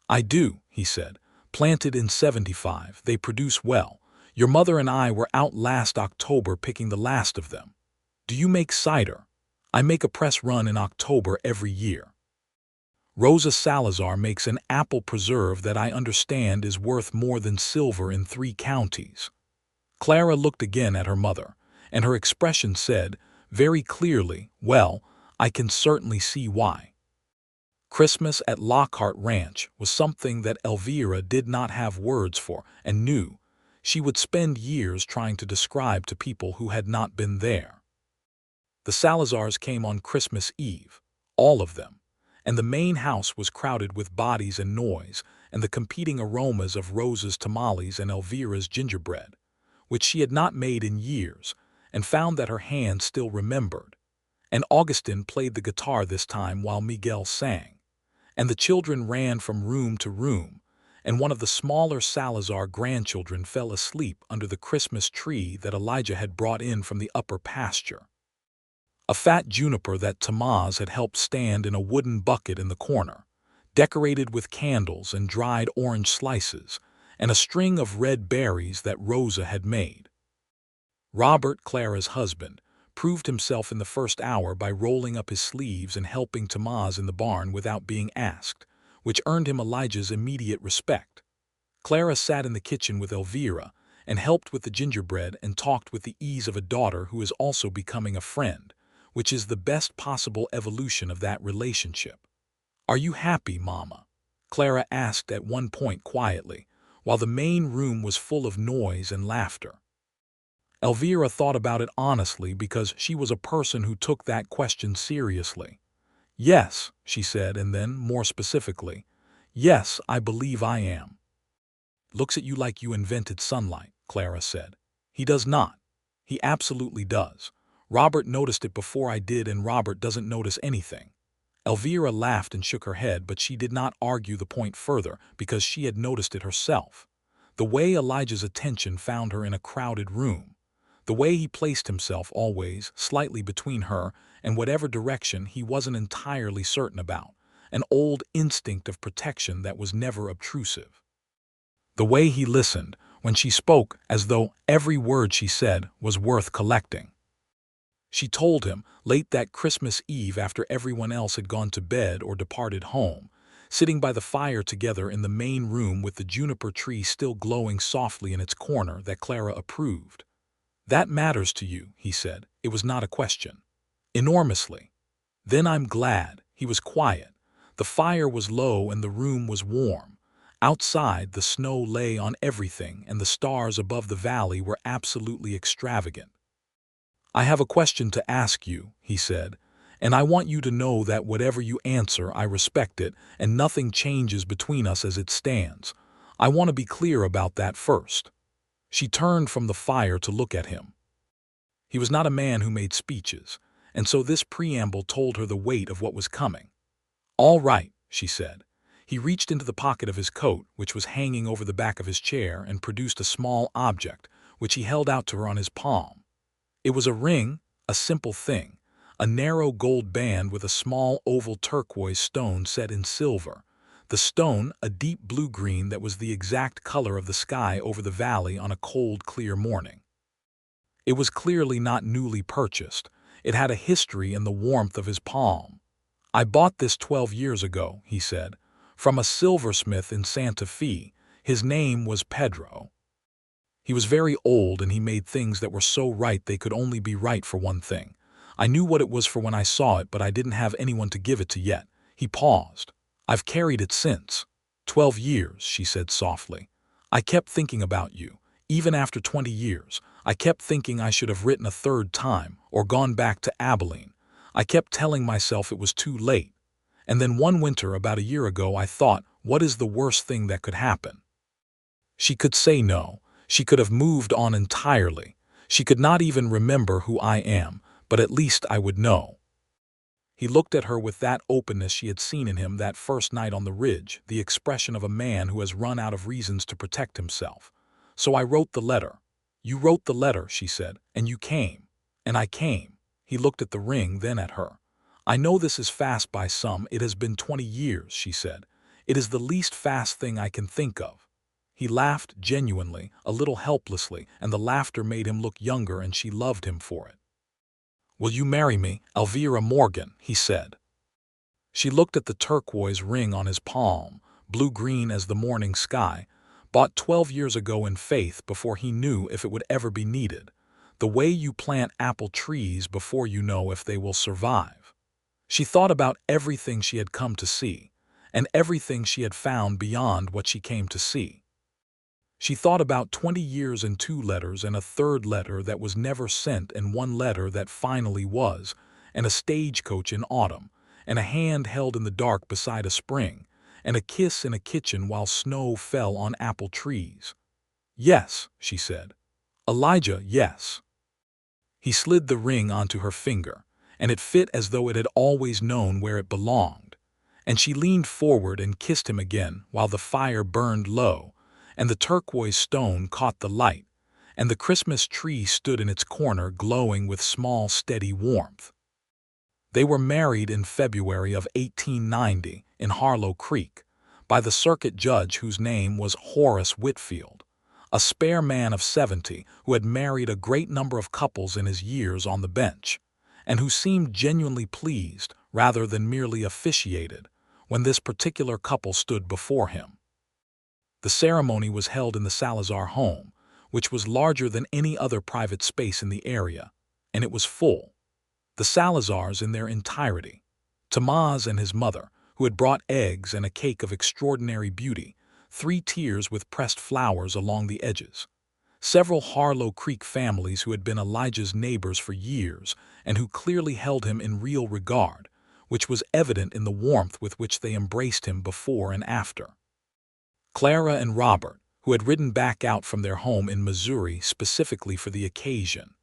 "I do," he said. "Planted in 75, they produce well. Your mother and I were out last October picking the last of them." "Do you make cider?" I make a press run in October every year. Rosa Salazar makes an apple preserve that I understand is worth more than silver in 3 counties. Clara looked again at her mother, and her expression said, very clearly, well, I can certainly see why. Christmas at Lockhart Ranch was something that Elvira did not have words for and knew she would spend years trying to describe to people who had not been there. The Salazars came on Christmas Eve, all of them, and the main house was crowded with bodies and noise and the competing aromas of Rosa's tamales and Elvira's gingerbread, which she had not made in years and found that her hands still remembered. And Augustin played the guitar this time while Miguel sang, and the children ran from room to room, and one of the smaller Salazar grandchildren fell asleep under the Christmas tree that Elijah had brought in from the upper pasture. A fat juniper that Tomás had helped stand in a wooden bucket in the corner, decorated with candles and dried orange slices, and a string of red berries that Rosa had made. Robert, Clara's husband, proved himself in the first hour by rolling up his sleeves and helping Tomás in the barn without being asked, which earned him Elijah's immediate respect. Clara sat in the kitchen with Elvira and helped with the gingerbread and talked with the ease of a daughter who is also becoming a friend, which is the best possible evolution of that relationship. "Are you happy, Mama?" Clara asked at one point quietly, while the main room was full of noise and laughter. Elvira thought about it honestly because she was a person who took that question seriously. "Yes," she said, and then, more specifically, "Yes, I believe I am." "Looks at you like you invented sunlight," Clara said. "He does not. He absolutely does. Robert noticed it before I did, and Robert doesn't notice anything." Elvira laughed and shook her head, but she did not argue the point further because she had noticed it herself. The way Elijah's attention found her in a crowded room. The way he placed himself always slightly between her and whatever direction he wasn't entirely certain about, an old instinct of protection that was never obtrusive. The way he listened when she spoke as though every word she said was worth collecting. She told him late that Christmas Eve after everyone else had gone to bed or departed home, sitting by the fire together in the main room with the juniper tree still glowing softly in its corner, that Clara approved. "That matters to you," he said. It was not a question. "Enormously." "Then I'm glad." He was quiet. The fire was low and the room was warm. Outside, the snow lay on everything and the stars above the valley were absolutely extravagant. "I have a question to ask you," he said, "and I want you to know that whatever you answer, I respect it and nothing changes between us as it stands. I want to be clear about that first." She turned from the fire to look at him. He was not a man who made speeches, and so this preamble told her the weight of what was coming. "All right," she said. He reached into the pocket of his coat, which was hanging over the back of his chair, and produced a small object, which he held out to her on his palm. It was a ring, a simple thing, a narrow gold band with a small oval turquoise stone set in silver. The stone, a deep blue-green that was the exact color of the sky over the valley on a cold, clear morning. It was clearly not newly purchased. It had a history in the warmth of his palm. "I bought this 12 years ago," he said, "from a silversmith in Santa Fe. His name was Pedro. He was very old and he made things that were so right they could only be right for one thing. I knew what it was for when I saw it, but I didn't have anyone to give it to yet." He paused. "I've carried it since 12 years," she said softly. "I kept thinking about you. Even after 20 years, I kept thinking I should have written a third time or gone back to Abilene. I kept telling myself it was too late. And then one winter about a year ago I thought, what is the worst thing that could happen?" She could say no. She could have moved on entirely. She could not even remember who I am, but at least I would know. He looked at her with that openness she had seen in him that first night on the ridge, the expression of a man who has run out of reasons to protect himself. "So I wrote the letter." "You wrote the letter," she said, "and you came." "And I came." He looked at the ring, then at her. "I know this is fast by some. It has been 20 years, she said. "It is the least fast thing I can think of." He laughed genuinely, a little helplessly, and the laughter made him look younger, and she loved him for it. "Will you marry me, Elvira Morgan?" he said. She looked at the turquoise ring on his palm, blue-green as the morning sky, bought 12 years ago in faith before he knew if it would ever be needed, the way you plant apple trees before you know if they will survive. She thought about everything she had come to see, and everything she had found beyond what she came to see. She thought about 20 years and 2 letters and a third letter that was never sent and 1 letter that finally was, and a stagecoach in autumn, and a hand held in the dark beside a spring, and a kiss in a kitchen while snow fell on apple trees. "Yes," she said. "Elijah, yes." He slid the ring onto her finger, and it fit as though it had always known where it belonged. And she leaned forward and kissed him again while the fire burned low, and the turquoise stone caught the light, and the Christmas tree stood in its corner glowing with small, steady warmth. They were married in February of 1890 in Harlo Creek by the circuit judge whose name was Horace Whitfield, a spare man of 70 who had married a great number of couples in his years on the bench, and who seemed genuinely pleased rather than merely officiated when this particular couple stood before him. The ceremony was held in the Salazar home, which was larger than any other private space in the area, and it was full. The Salazars in their entirety. Tomás and his mother, who had brought eggs and a cake of extraordinary beauty, 3 tiers with pressed flowers along the edges. Several Harlo Creek families who had been Elijah's neighbors for years and who clearly held him in real regard, which was evident in the warmth with which they embraced him before and after. Clara and Robert, who had ridden back out from their home in Missouri specifically for the occasion.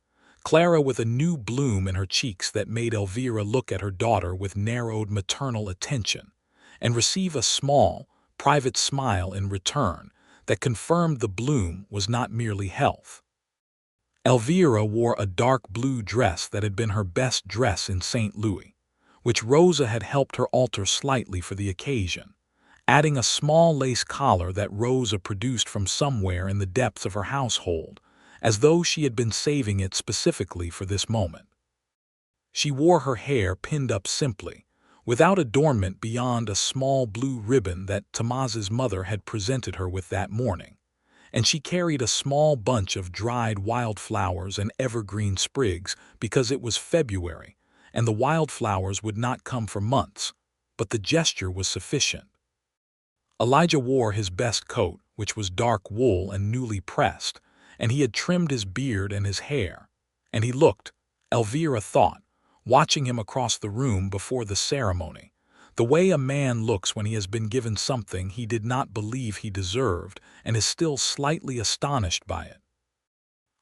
Clara with a new bloom in her cheeks that made Elvira look at her daughter with narrowed maternal attention and receive a small, private smile in return that confirmed the bloom was not merely health. Elvira wore a dark blue dress that had been her best dress in St. Louis, which Rosa had helped her alter slightly for the occasion, adding a small lace collar that Rosa produced from somewhere in the depths of her household, as though she had been saving it specifically for this moment. She wore her hair pinned up simply, without adornment beyond a small blue ribbon that Tomás's mother had presented her with that morning, and she carried a small bunch of dried wildflowers and evergreen sprigs because it was February, and the wildflowers would not come for months, but the gesture was sufficient. Elijah wore his best coat, which was dark wool and newly pressed, and he had trimmed his beard and his hair, and he looked, Elvira thought, watching him across the room before the ceremony, the way a man looks when he has been given something he did not believe he deserved and is still slightly astonished by it.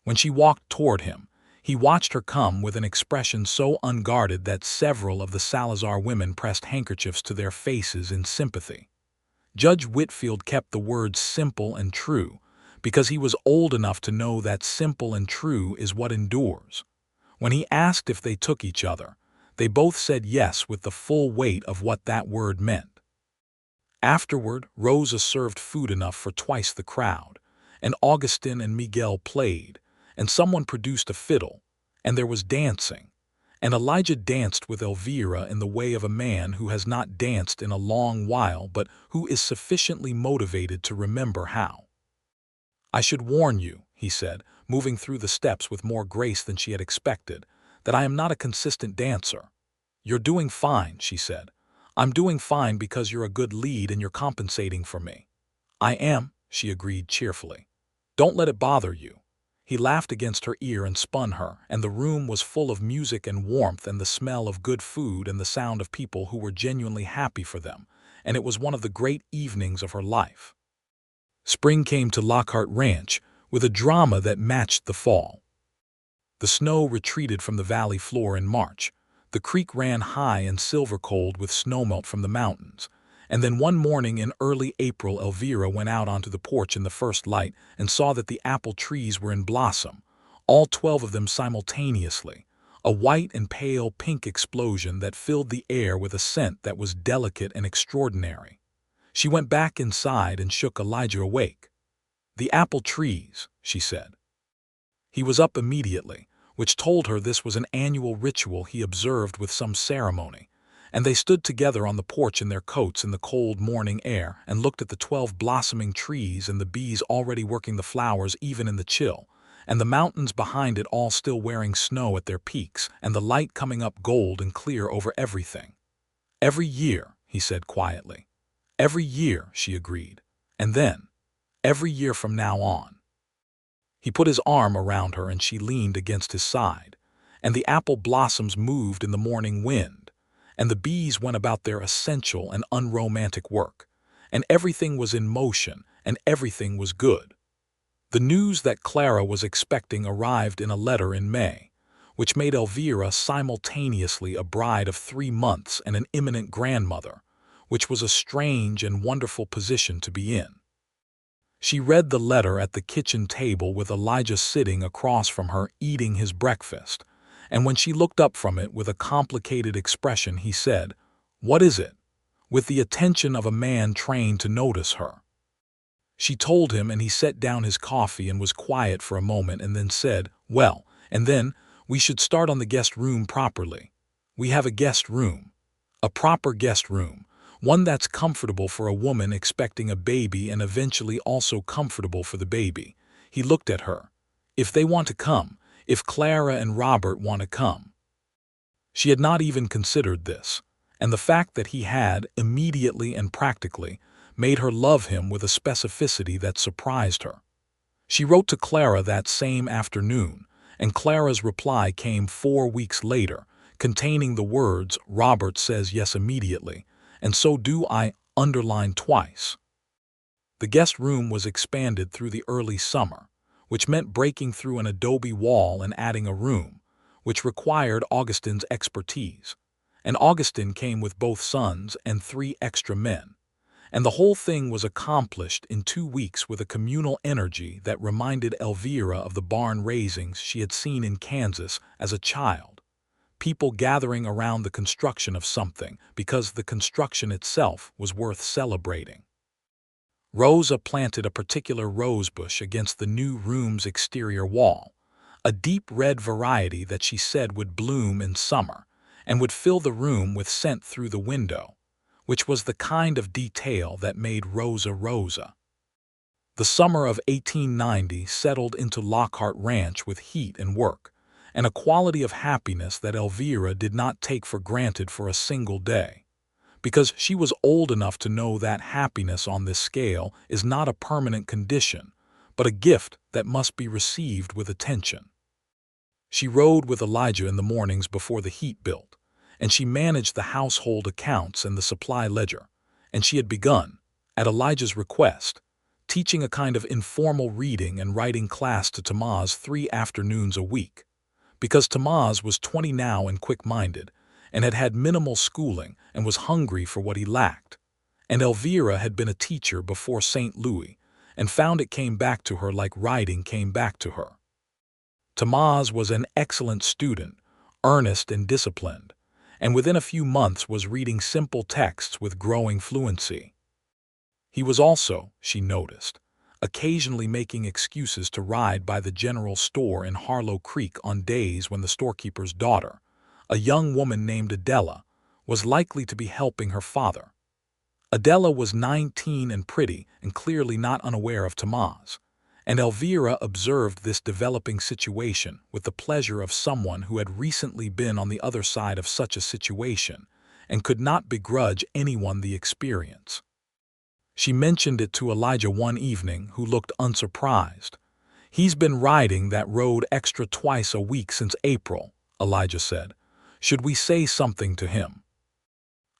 When she walked toward him, he watched her come with an expression so unguarded that several of the Salazar women pressed handkerchiefs to their faces in sympathy. Judge Whitfield kept the words simple and true because he was old enough to know that simple and true is what endures. When he asked if they took each other, they both said yes with the full weight of what that word meant. Afterward, Rosa served food enough for twice the crowd, and Augustin and Miguel played, and someone produced a fiddle, and there was dancing, and Elijah danced with Elvira in the way of a man who has not danced in a long while but who is sufficiently motivated to remember how. "I should warn you," he said, moving through the steps with more grace than she had expected, "that I am not a consistent dancer." "You're doing fine," she said. "I'm doing fine because you're a good lead and you're compensating for me." "I am," she agreed cheerfully. "Don't let it bother you." He laughed against her ear and spun her, and the room was full of music and warmth and the smell of good food and the sound of people who were genuinely happy for them, and it was one of the great evenings of her life. Spring came to Lockhart Ranch with a drama that matched the fall. The snow retreated from the valley floor in March. The creek ran high and silver-cold with snowmelt from the mountains, and then one morning in early April Elvira went out onto the porch in the first light and saw that the apple trees were in blossom, all 12 of them simultaneously, a white and pale pink explosion that filled the air with a scent that was delicate and extraordinary. She went back inside and shook Elijah awake. "The apple trees," she said. He was up immediately, which told her this was an annual ritual he observed with some ceremony, and they stood together on the porch in their coats in the cold morning air and looked at the 12 blossoming trees and the bees already working the flowers even in the chill, and the mountains behind it all still wearing snow at their peaks, and the light coming up gold and clear over everything. "Every year," he said quietly. "Every year," she agreed. "And then, every year from now on." He put his arm around her and she leaned against his side, and the apple blossoms moved in the morning wind, and the bees went about their essential and unromantic work, and everything was in motion and everything was good. The news that Clara was expecting arrived in a letter in May, which made Elvira simultaneously a bride of 3 months and an imminent grandmother, which was a strange and wonderful position to be in. She read the letter at the kitchen table with Elijah sitting across from her eating his breakfast, and when she looked up from it with a complicated expression, he said, "What is it?" with the attention of a man trained to notice her. She told him, and he set down his coffee and was quiet for a moment and then said, "Well, and then we should start on the guest room properly. We have a guest room. A proper guest room. One that's comfortable for a woman expecting a baby and eventually also comfortable for the baby." He looked at her. "If they want to come, if Clara and Robert want to come." She had not even considered this, and the fact that he had, immediately and practically, made her love him with a specificity that surprised her. She wrote to Clara that same afternoon, and Clara's reply came 4 weeks later, containing the words, "Robert says yes immediately, and so do I," underlined twice. The guest room was expanded through the early summer, which meant breaking through an adobe wall and adding a room, which required Augustine's expertise. And Augustine came with both sons and 3 extra men. And the whole thing was accomplished in 2 weeks with a communal energy that reminded Elvira of the barn raisings she had seen in Kansas as a child. People gathering around the construction of something because the construction itself was worth celebrating. Rosa planted a particular rosebush against the new room's exterior wall, a deep red variety that she said would bloom in summer and would fill the room with scent through the window, which was the kind of detail that made Rosa Rosa. The summer of 1890 settled into Lockhart Ranch with heat and work, and a quality of happiness that Elvira did not take for granted for a single day, because she was old enough to know that happiness on this scale is not a permanent condition, but a gift that must be received with attention. She rode with Elijah in the mornings before the heat built, and she managed the household accounts and the supply ledger, and she had begun, at Elijah's request, teaching a kind of informal reading and writing class to Tamaz 3 afternoons a week, because Tamaz was 20 now and quick-minded, and had had minimal schooling and was hungry for what he lacked. And Elvira had been a teacher before St. Louis, and found it came back to her like writing came back to her. Tamaz was an excellent student, earnest and disciplined, and within a few months was reading simple texts with growing fluency. He was also, she noticed, occasionally making excuses to ride by the general store in Harlo Creek on days when the storekeeper's daughter, a young woman named Adela, was likely to be helping her father. Adela was 19 and pretty and clearly not unaware of Tamaz, and Elvira observed this developing situation with the pleasure of someone who had recently been on the other side of such a situation and could not begrudge anyone the experience. She mentioned it to Elijah one evening, who looked unsurprised. "He's been riding that road extra twice a week since April," Elijah said. "Should we say something to him?"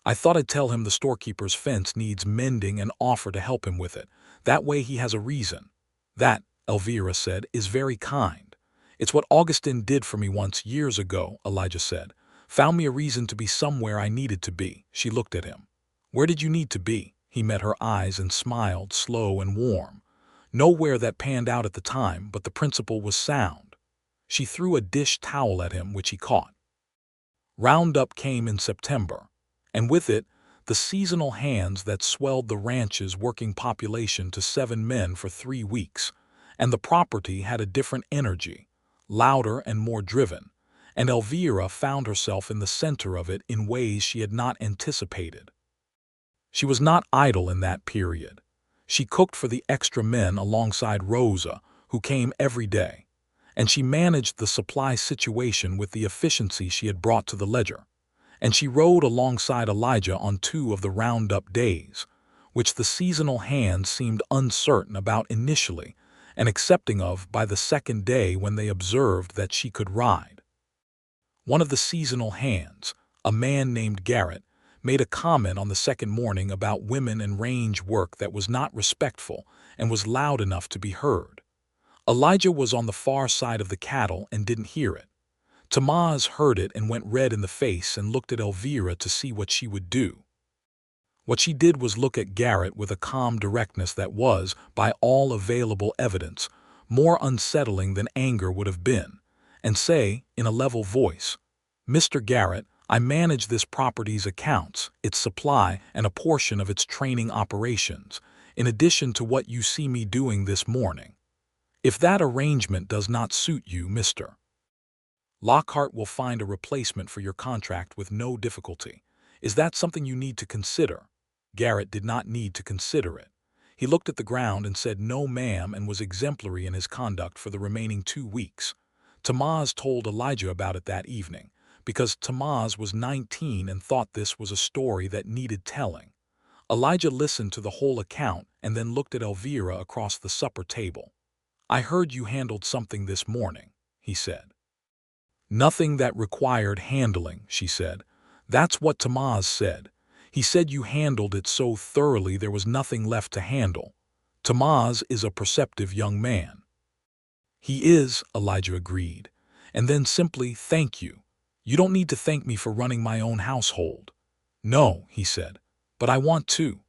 "I thought I'd tell him the storekeeper's fence needs mending and offer to help him with it. That way he has a reason." "That," Elvira said, "is very kind. It's what Augustine did for me once years ago," Elijah said. "Found me a reason to be somewhere I needed to be." She looked at him. "Where did you need to be?" He met her eyes and smiled, slow and warm. "Nowhere that panned out at the time, but the principle was sound." She threw a dish towel at him, which he caught. Roundup came in September, and with it, the seasonal hands that swelled the ranch's working population to 7 men for 3 weeks, and the property had a different energy, louder and more driven, and Elvira found herself in the center of it in ways she had not anticipated. She was not idle in that period. She cooked for the extra men alongside Rosa, who came every day, and she managed the supply situation with the efficiency she had brought to the ledger. And she rode alongside Elijah on 2 of the roundup days, which the seasonal hands seemed uncertain about initially and accepting of by the second day when they observed that she could ride. One of the seasonal hands, a man named Garrett, made a comment on the second morning about women and range work that was not respectful and was loud enough to be heard. Elijah was on the far side of the cattle and didn't hear it. Tamaz heard it and went red in the face and looked at Elvira to see what she would do. What she did was look at Garrett with a calm directness that was, by all available evidence, more unsettling than anger would have been, and say, in a level voice, "Mr. Garrett, I manage this property's accounts, its supply, and a portion of its training operations, in addition to what you see me doing this morning. If that arrangement does not suit you, Mr. Lockhart will find a replacement for your contract with no difficulty. Is that something you need to consider?" Garrett did not need to consider it. He looked at the ground and said no ma'am and was exemplary in his conduct for the remaining 2 weeks. Tamaz told Elijah about it that evening, because Tamaz was 19 and thought this was a story that needed telling. Elijah listened to the whole account and then looked at Elvira across the supper table. "I heard you handled something this morning," he said. "Nothing that required handling," she said. "That's what Tamaz said. He said you handled it so thoroughly there was nothing left to handle. Tamaz is a perceptive young man." "He is," Elijah agreed, and then simply, "Thank you. You don't need to thank me for running my own household." "No," he said, "but I want to."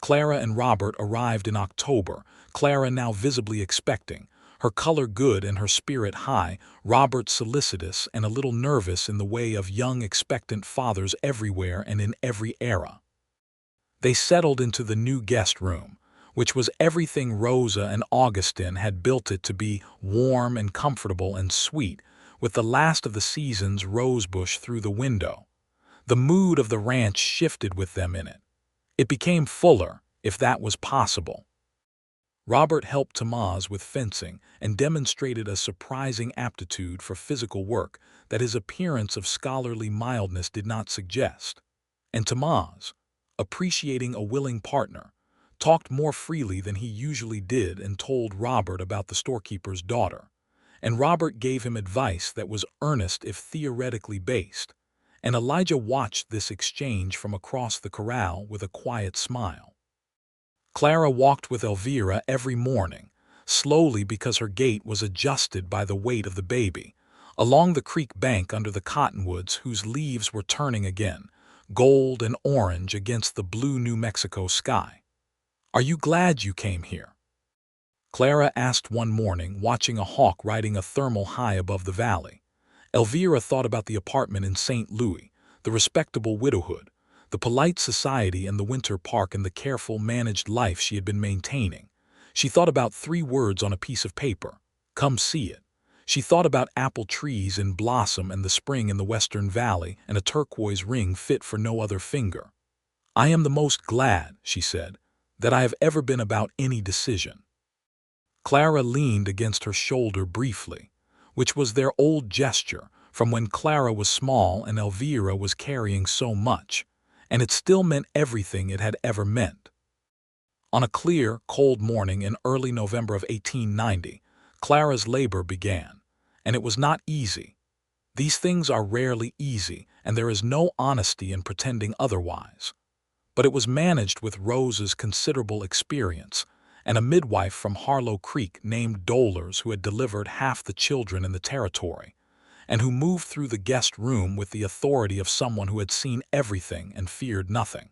Clara and Robert arrived in October, Clara now visibly expecting, her color good and her spirit high, Robert solicitous and a little nervous in the way of young expectant fathers everywhere and in every era. They settled into the new guest room, which was everything Rosa and Augustin had built it to be, warm and comfortable and sweet, with the last of the season's rosebush through the window. The mood of the ranch shifted with them in it. It became fuller, if that was possible. Robert helped Tamaz with fencing and demonstrated a surprising aptitude for physical work that his appearance of scholarly mildness did not suggest. And Tamaz, appreciating a willing partner, talked more freely than he usually did and told Robert about the storekeeper's daughter. And Robert gave him advice that was earnest if theoretically based, and Elijah watched this exchange from across the corral with a quiet smile. Clara walked with Elvira every morning, slowly because her gait was adjusted by the weight of the baby, along the creek bank under the cottonwoods whose leaves were turning again, gold and orange against the blue New Mexico sky. "Are you glad you came here?" Clara asked one morning, watching a hawk riding a thermal high above the valley. Elvira thought about the apartment in St. Louis, the respectable widowhood, the polite society and the winter park and the careful, managed life she had been maintaining. She thought about 3 words on a piece of paper: "Come see it." She thought about apple trees in blossom and the spring in the Western Valley and a turquoise ring fit for no other finger. "I am the most glad," she said, "that I have ever been about any decision." Clara leaned against her shoulder briefly, which was their old gesture from when Clara was small and Elvira was carrying so much, and it still meant everything it had ever meant. On a clear, cold morning in early November of 1890, Clara's labor began, and it was not easy. These things are rarely easy, and there is no honesty in pretending otherwise. But it was managed with Rose's considerable experience, and a midwife from Harlo Creek named Dolers who had delivered half the children in the territory, and who moved through the guest room with the authority of someone who had seen everything and feared nothing.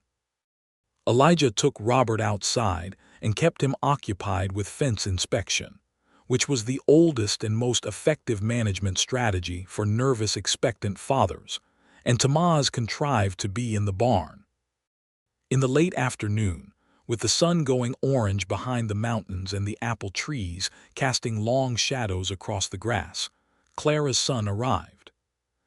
Elijah took Robert outside and kept him occupied with fence inspection, which was the oldest and most effective management strategy for nervous expectant fathers, and Tamaz contrived to be in the barn. In the late afternoon, with the sun going orange behind the mountains and the apple trees casting long shadows across the grass, Clara's son arrived.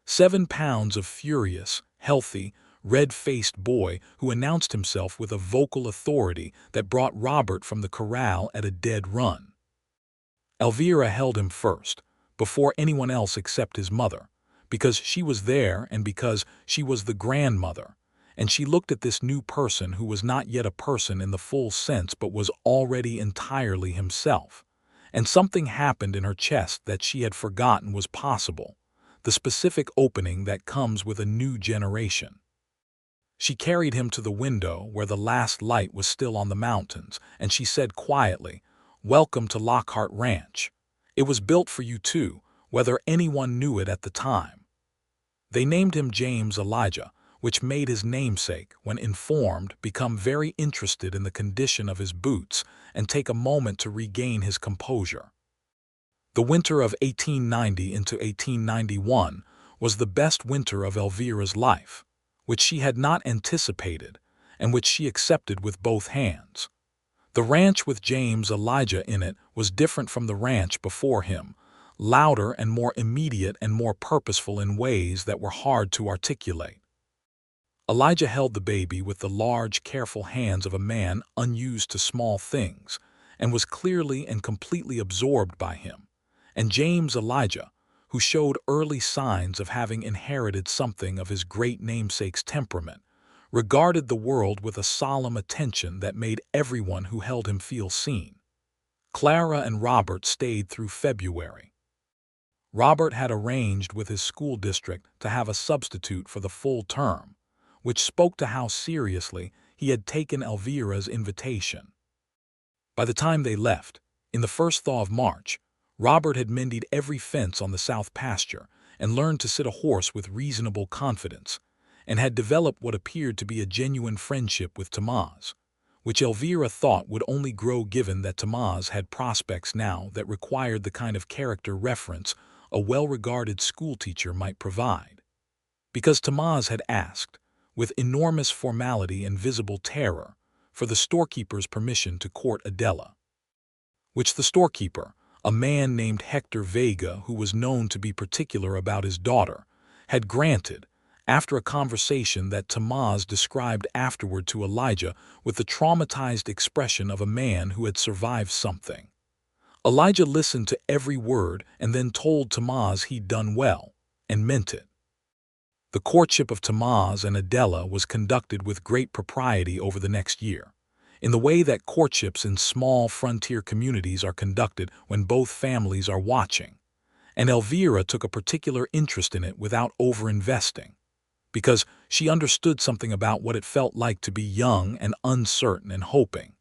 7 pounds of furious, healthy, red-faced boy who announced himself with a vocal authority that brought Robert from the corral at a dead run. Elvira held him first, before anyone else except his mother, because she was there and because she was the grandmother, and she looked at this new person who was not yet a person in the full sense but was already entirely himself. And something happened in her chest that she had forgotten was possible, the specific opening that comes with a new generation. She carried him to the window where the last light was still on the mountains, and she said quietly, "Welcome to Lockhart Ranch. It was built for you too, whether anyone knew it at the time." They named him James Elijah, which made his namesake, when informed, become very interested in the condition of his boots and take a moment to regain his composure. The winter of 1890 into 1891 was the best winter of Elvira's life, which she had not anticipated and which she accepted with both hands. The ranch with James Elijah in it was different from the ranch before him, louder and more immediate and more purposeful in ways that were hard to articulate. Elijah held the baby with the large, careful hands of a man unused to small things, and was clearly and completely absorbed by him. And James Elijah, who showed early signs of having inherited something of his great namesake's temperament, regarded the world with a solemn attention that made everyone who held him feel seen. Clara and Robert stayed through February. Robert had arranged with his school district to have a substitute for the full term, which spoke to how seriously he had taken Elvira's invitation. By the time they left, in the first thaw of March, Robert had mended every fence on the south pasture and learned to sit a horse with reasonable confidence, and had developed what appeared to be a genuine friendship with Tamaz, which Elvira thought would only grow given that Tamaz had prospects now that required the kind of character reference a well-regarded schoolteacher might provide. Because Tamaz had asked, with enormous formality and visible terror, for the storekeeper's permission to court Adela, which the storekeeper, a man named Hector Vega who was known to be particular about his daughter, had granted, after a conversation that Tamaz described afterward to Elijah with the traumatized expression of a man who had survived something. Elijah listened to every word and then told Tamaz he'd done well, and meant it. The courtship of Tamaz and Adela was conducted with great propriety over the next year, in the way that courtships in small frontier communities are conducted when both families are watching, and Elvira took a particular interest in it without over-investing, because she understood something about what it felt like to be young and uncertain and hoping,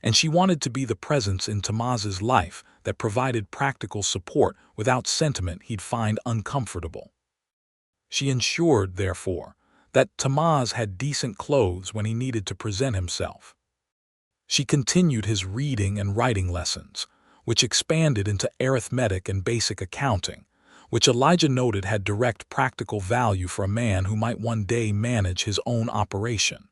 and she wanted to be the presence in Tamaz's life that provided practical support without sentiment he'd find uncomfortable. She ensured, therefore, that Tamaz had decent clothes when he needed to present himself. She continued his reading and writing lessons, which expanded into arithmetic and basic accounting, which Elijah noted had direct practical value for a man who might one day manage his own operation.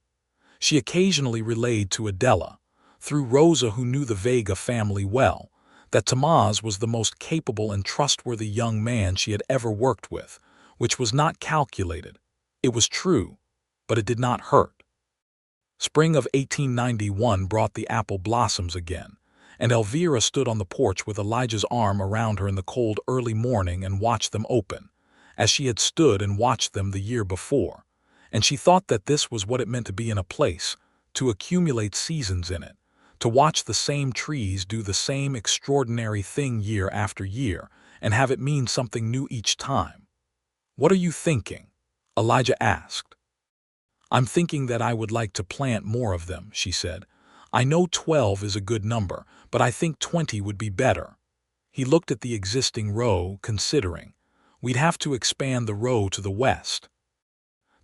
She occasionally relayed to Adela, through Rosa who knew the Vega family well, that Tamaz was the most capable and trustworthy young man she had ever worked with, which was not calculated. It was true, but it did not hurt. Spring of 1891 brought the apple blossoms again, and Elvira stood on the porch with Elijah's arm around her in the cold early morning and watched them open, as she had stood and watched them the year before, and she thought that this was what it meant to be in a place, to accumulate seasons in it, to watch the same trees do the same extraordinary thing year after year, and have it mean something new each time. "What are you thinking?" Elijah asked. "I'm thinking that I would like to plant more of them," she said. "I know 12 is a good number, but I think 20 would be better." He looked at the existing row, considering. "We'd have to expand the row to the west.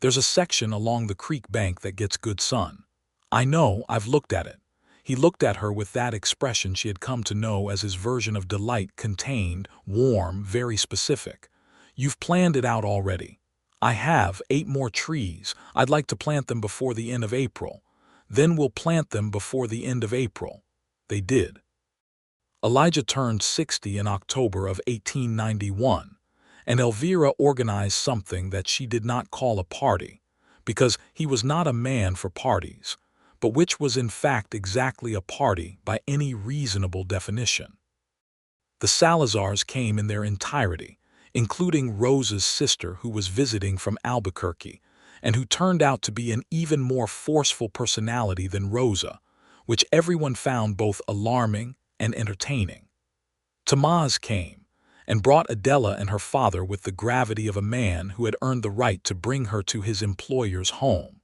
There's a section along the creek bank that gets good sun." "I know, I've looked at it." He looked at her with that expression she had come to know as his version of delight, contained, warm, very specific. "You've planned it out already." "I have 8 more trees. I'd like to plant them before the end of April." "Then we'll plant them before the end of April." They did. Elijah turned 60 in October of 1891, and Elvira organized something that she did not call a party, because he was not a man for parties, but which was in fact exactly a party by any reasonable definition. The Salazars came in their entirety, including Rosa's sister who was visiting from Albuquerque, and who turned out to be an even more forceful personality than Rosa, which everyone found both alarming and entertaining. Tomás came, and brought Adela and her father with the gravity of a man who had earned the right to bring her to his employer's home.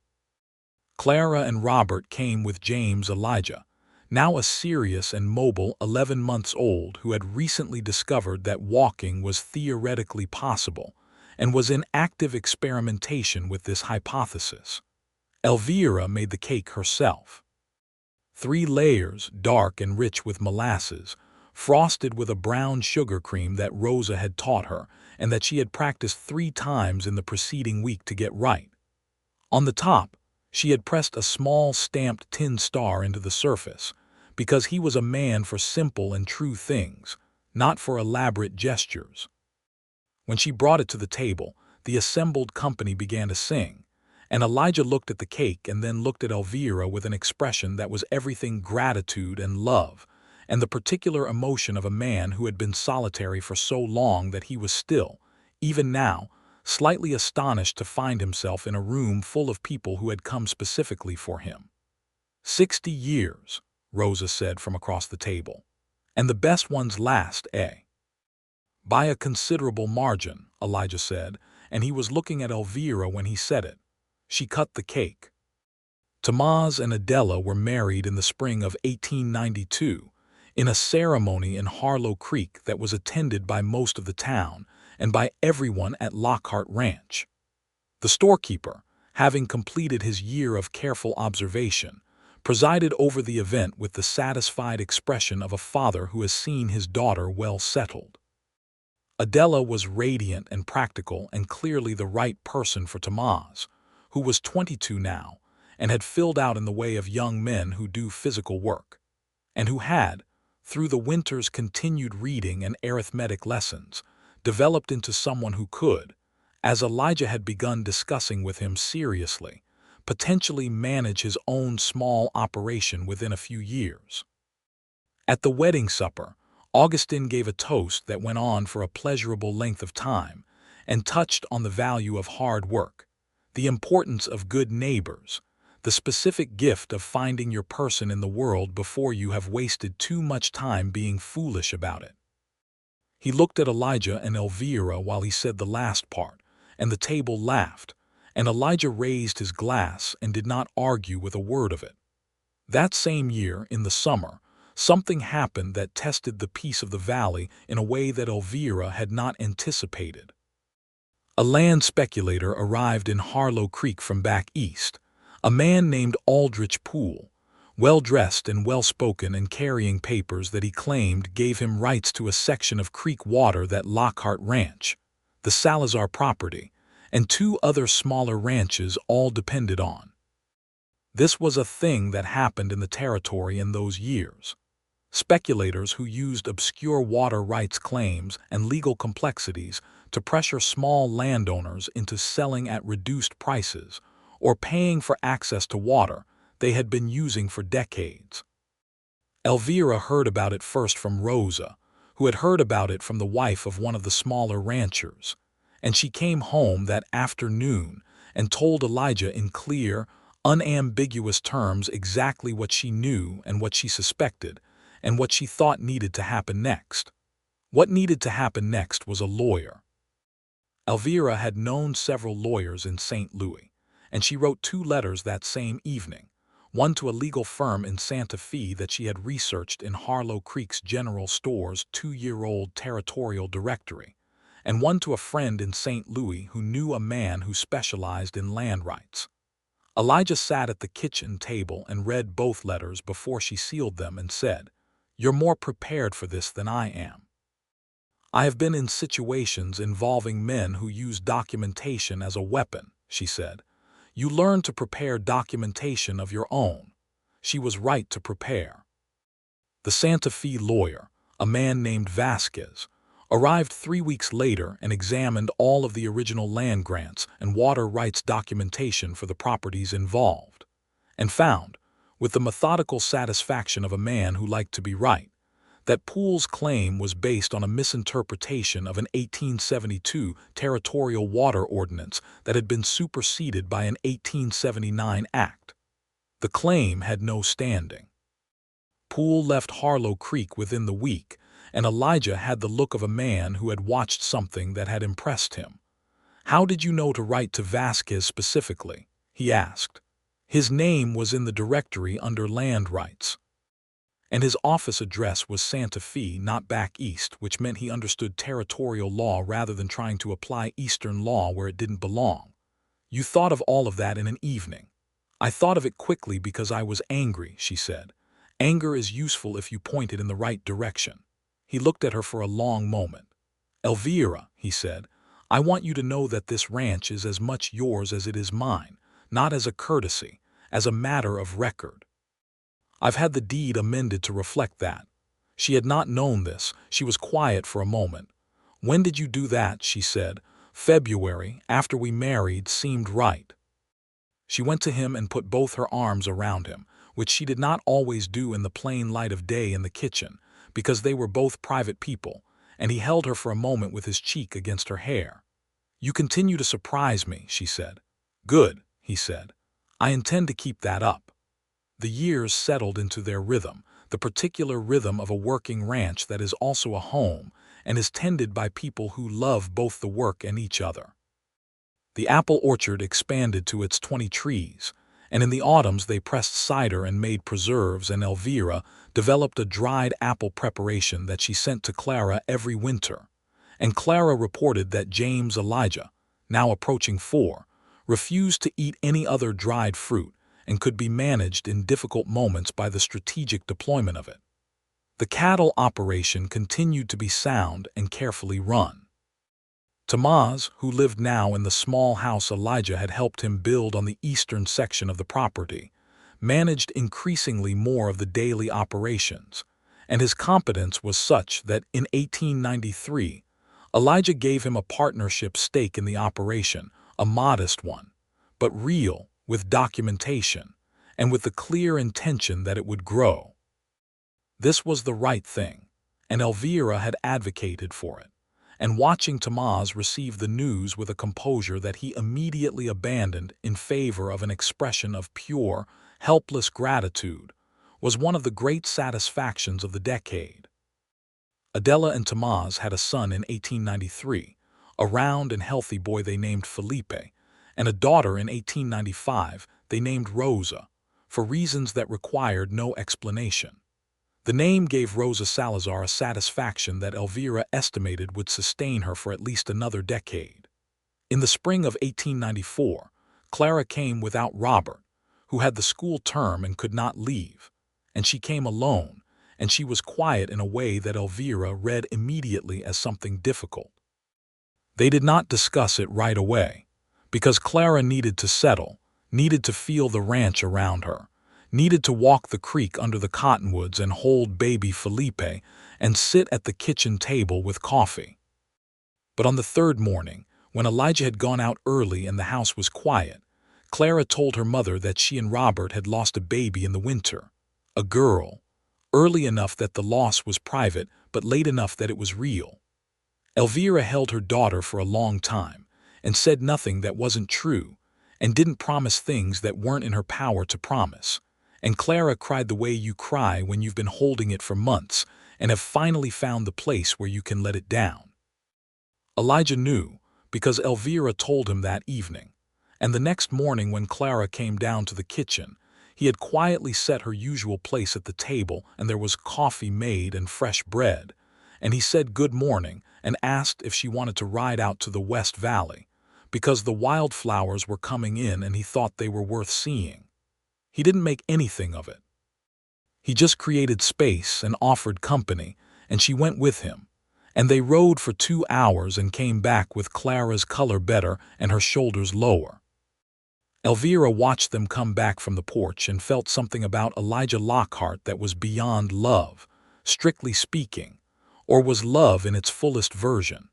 Clara and Robert came with James Elijah, now a serious and mobile 11 months old who had recently discovered that walking was theoretically possible and was in active experimentation with this hypothesis. Elvira made the cake herself. 3 layers, dark and rich with molasses, frosted with a brown sugar cream that Rosa had taught her and that she had practiced 3 times in the preceding week to get right. On the top, she had pressed a small stamped tin star into the surface, because he was a man for simple and true things, not for elaborate gestures. When she brought it to the table, the assembled company began to sing, and Elijah looked at the cake and then looked at Elvira with an expression that was everything gratitude and love, and the particular emotion of a man who had been solitary for so long that he was still, even now, slightly astonished to find himself in a room full of people who had come specifically for him. 60 years, Rosa said from across the table. And the best ones last, eh? By a considerable margin, Elijah said, and he was looking at Elvira when he said it. She cut the cake. Tomás and Adela were married in the spring of 1892, in a ceremony in Harlo Creek that was attended by most of the town and by everyone at Lockhart Ranch. The storekeeper, having completed his year of careful observation, presided over the event with the satisfied expression of a father who has seen his daughter well settled. Adela was radiant and practical and clearly the right person for Tomás, who was 22 now and had filled out in the way of young men who do physical work, and who had, through the winter's continued reading and arithmetic lessons, developed into someone who could, as Elijah had begun discussing with him seriously, potentially manage his own small operation within a few years. At the wedding supper, Augustine gave a toast that went on for a pleasurable length of time and touched on the value of hard work, the importance of good neighbors, the specific gift of finding your person in the world before you have wasted too much time being foolish about it. He looked at Elijah and Elvira while he said the last part, and the table laughed, and Elijah raised his glass and did not argue with a word of it. That same year, in the summer, something happened that tested the peace of the valley in a way that Elvira had not anticipated. A land speculator arrived in Harlo Creek from back east, a man named Aldrich Poole, well-dressed and well-spoken and carrying papers that he claimed gave him rights to a section of creek water that Lockhart Ranch, the Salazar property, and 2 other smaller ranches all depended on. This was a thing that happened in the territory in those years. Speculators who used obscure water rights claims and legal complexities to pressure small landowners into selling at reduced prices or paying for access to water they had been using for decades. Elvira heard about it first from Rosa, who had heard about it from the wife of one of the smaller ranchers, and she came home that afternoon and told Elijah in clear, unambiguous terms exactly what she knew and what she suspected, and what she thought needed to happen next. What needed to happen next was a lawyer. Elvira had known several lawyers in St. Louis, and she wrote 2 letters that same evening, one to a legal firm in Santa Fe that she had researched in Harlo Creek's General Store's 2-year-old territorial directory, and one to a friend in St. Louis who knew a man who specialized in land rights. Elijah sat at the kitchen table and read both letters before she sealed them and said, "You're more prepared for this than I am. I have been in situations involving men who use documentation as a weapon," she said. "You learn to prepare documentation of your own." She was right to prepare. The Santa Fe lawyer, a man named Vasquez, arrived 3 weeks later and examined all of the original land grants and water rights documentation for the properties involved, and found, with the methodical satisfaction of a man who liked to be right, that Poole's claim was based on a misinterpretation of an 1872 territorial water ordinance that had been superseded by an 1879 act. The claim had no standing. Poole left Harlo Creek within the week, and Elijah had the look of a man who had watched something that had impressed him. "How did you know to write to Vasquez specifically?" he asked. "His name was in the directory under land rights. And his office address was Santa Fe, not back east, which meant he understood territorial law rather than trying to apply Eastern law where it didn't belong. You thought of all of that in an evening." "I thought of it quickly because I was angry," she said. "Anger is useful if you point it in the right direction." He looked at her for a long moment. "Elvira," he said, "I want you to know that this ranch is as much yours as it is mine, not as a courtesy, as a matter of record. I've had the deed amended to reflect that." She had not known this. She was quiet for a moment. "When did you do that?" she said. "February, after we married, seemed right." She went to him and put both her arms around him, which she did not always do in the plain light of day in the kitchen, because they were both private people, and he held her for a moment with his cheek against her hair. "You continue to surprise me," she said. "Good," he said. "I intend to keep that up." The years settled into their rhythm, the particular rhythm of a working ranch that is also a home and is tended by people who love both the work and each other. The apple orchard expanded to its 20 trees, and in the autumns they pressed cider and made preserves, and Elvira developed a dried apple preparation that she sent to Clara every winter. And Clara reported that James Elijah, now approaching 4, refused to eat any other dried fruit and could be managed in difficult moments by the strategic deployment of it. The cattle operation continued to be sound and carefully run. Tamaz, who lived now in the small house Elijah had helped him build on the eastern section of the property, managed increasingly more of the daily operations, and his competence was such that in 1893, Elijah gave him a partnership stake in the operation, a modest one, but real, with documentation, and with the clear intention that it would grow. This was the right thing, and Elvira had advocated for it. And watching Tamaz receive the news with a composure that he immediately abandoned in favor of an expression of pure, helpless gratitude was one of the great satisfactions of the decade. Adela and Tamaz had a son in 1893, a round and healthy boy they named Felipe, and a daughter in 1895 they named Rosa, for reasons that required no explanation. The name gave Rosa Salazar a satisfaction that Elvira estimated would sustain her for at least another decade. In the spring of 1894, Clara came without Robert, who had the school term and could not leave, and she came alone, and she was quiet in a way that Elvira read immediately as something difficult. They did not discuss it right away, because Clara needed to settle, needed to feel the ranch around her, needed to walk the creek under the cottonwoods and hold baby Felipe and sit at the kitchen table with coffee. But on the third morning, when Elijah had gone out early and the house was quiet, Clara told her mother that she and Robert had lost a baby in the winter, a girl, early enough that the loss was private but late enough that it was real. Elvira held her daughter for a long time and said nothing that wasn't true and didn't promise things that weren't in her power to promise. And Clara cried the way you cry when you've been holding it for months and have finally found the place where you can let it down. Elijah knew, because Elvira told him that evening, and the next morning when Clara came down to the kitchen, he had quietly set her usual place at the table and there was coffee made and fresh bread, and he said good morning and asked if she wanted to ride out to the West Valley, because the wildflowers were coming in and he thought they were worth seeing. He didn't make anything of it. He just created space and offered company, and she went with him, and they rode for 2 hours and came back with Clara's color better and her shoulders lower. Elvira watched them come back from the porch and felt something about Elijah Lockhart that was beyond love, strictly speaking, Or was love in its fullest version?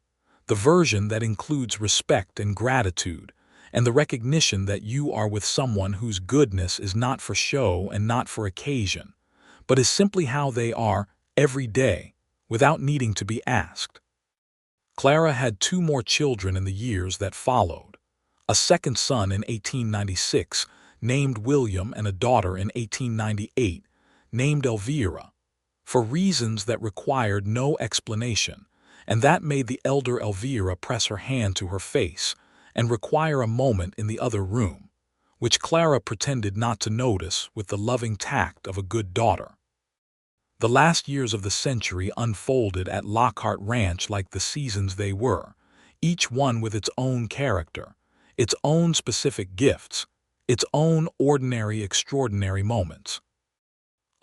The version that includes respect and gratitude, and the recognition that you are with someone whose goodness is not for show and not for occasion, but is simply how they are every day, without needing to be asked. Clara had two more children in the years that followed. A second son in 1896, named William, and a daughter in 1898, named Elvira, for reasons that required no explanation, and that made the elder Elvira press her hand to her face and require a moment in the other room, which Clara pretended not to notice with the loving tact of a good daughter. The last years of the century unfolded at Lockhart Ranch like the seasons they were, each one with its own character, its own specific gifts, its own ordinary extraordinary moments.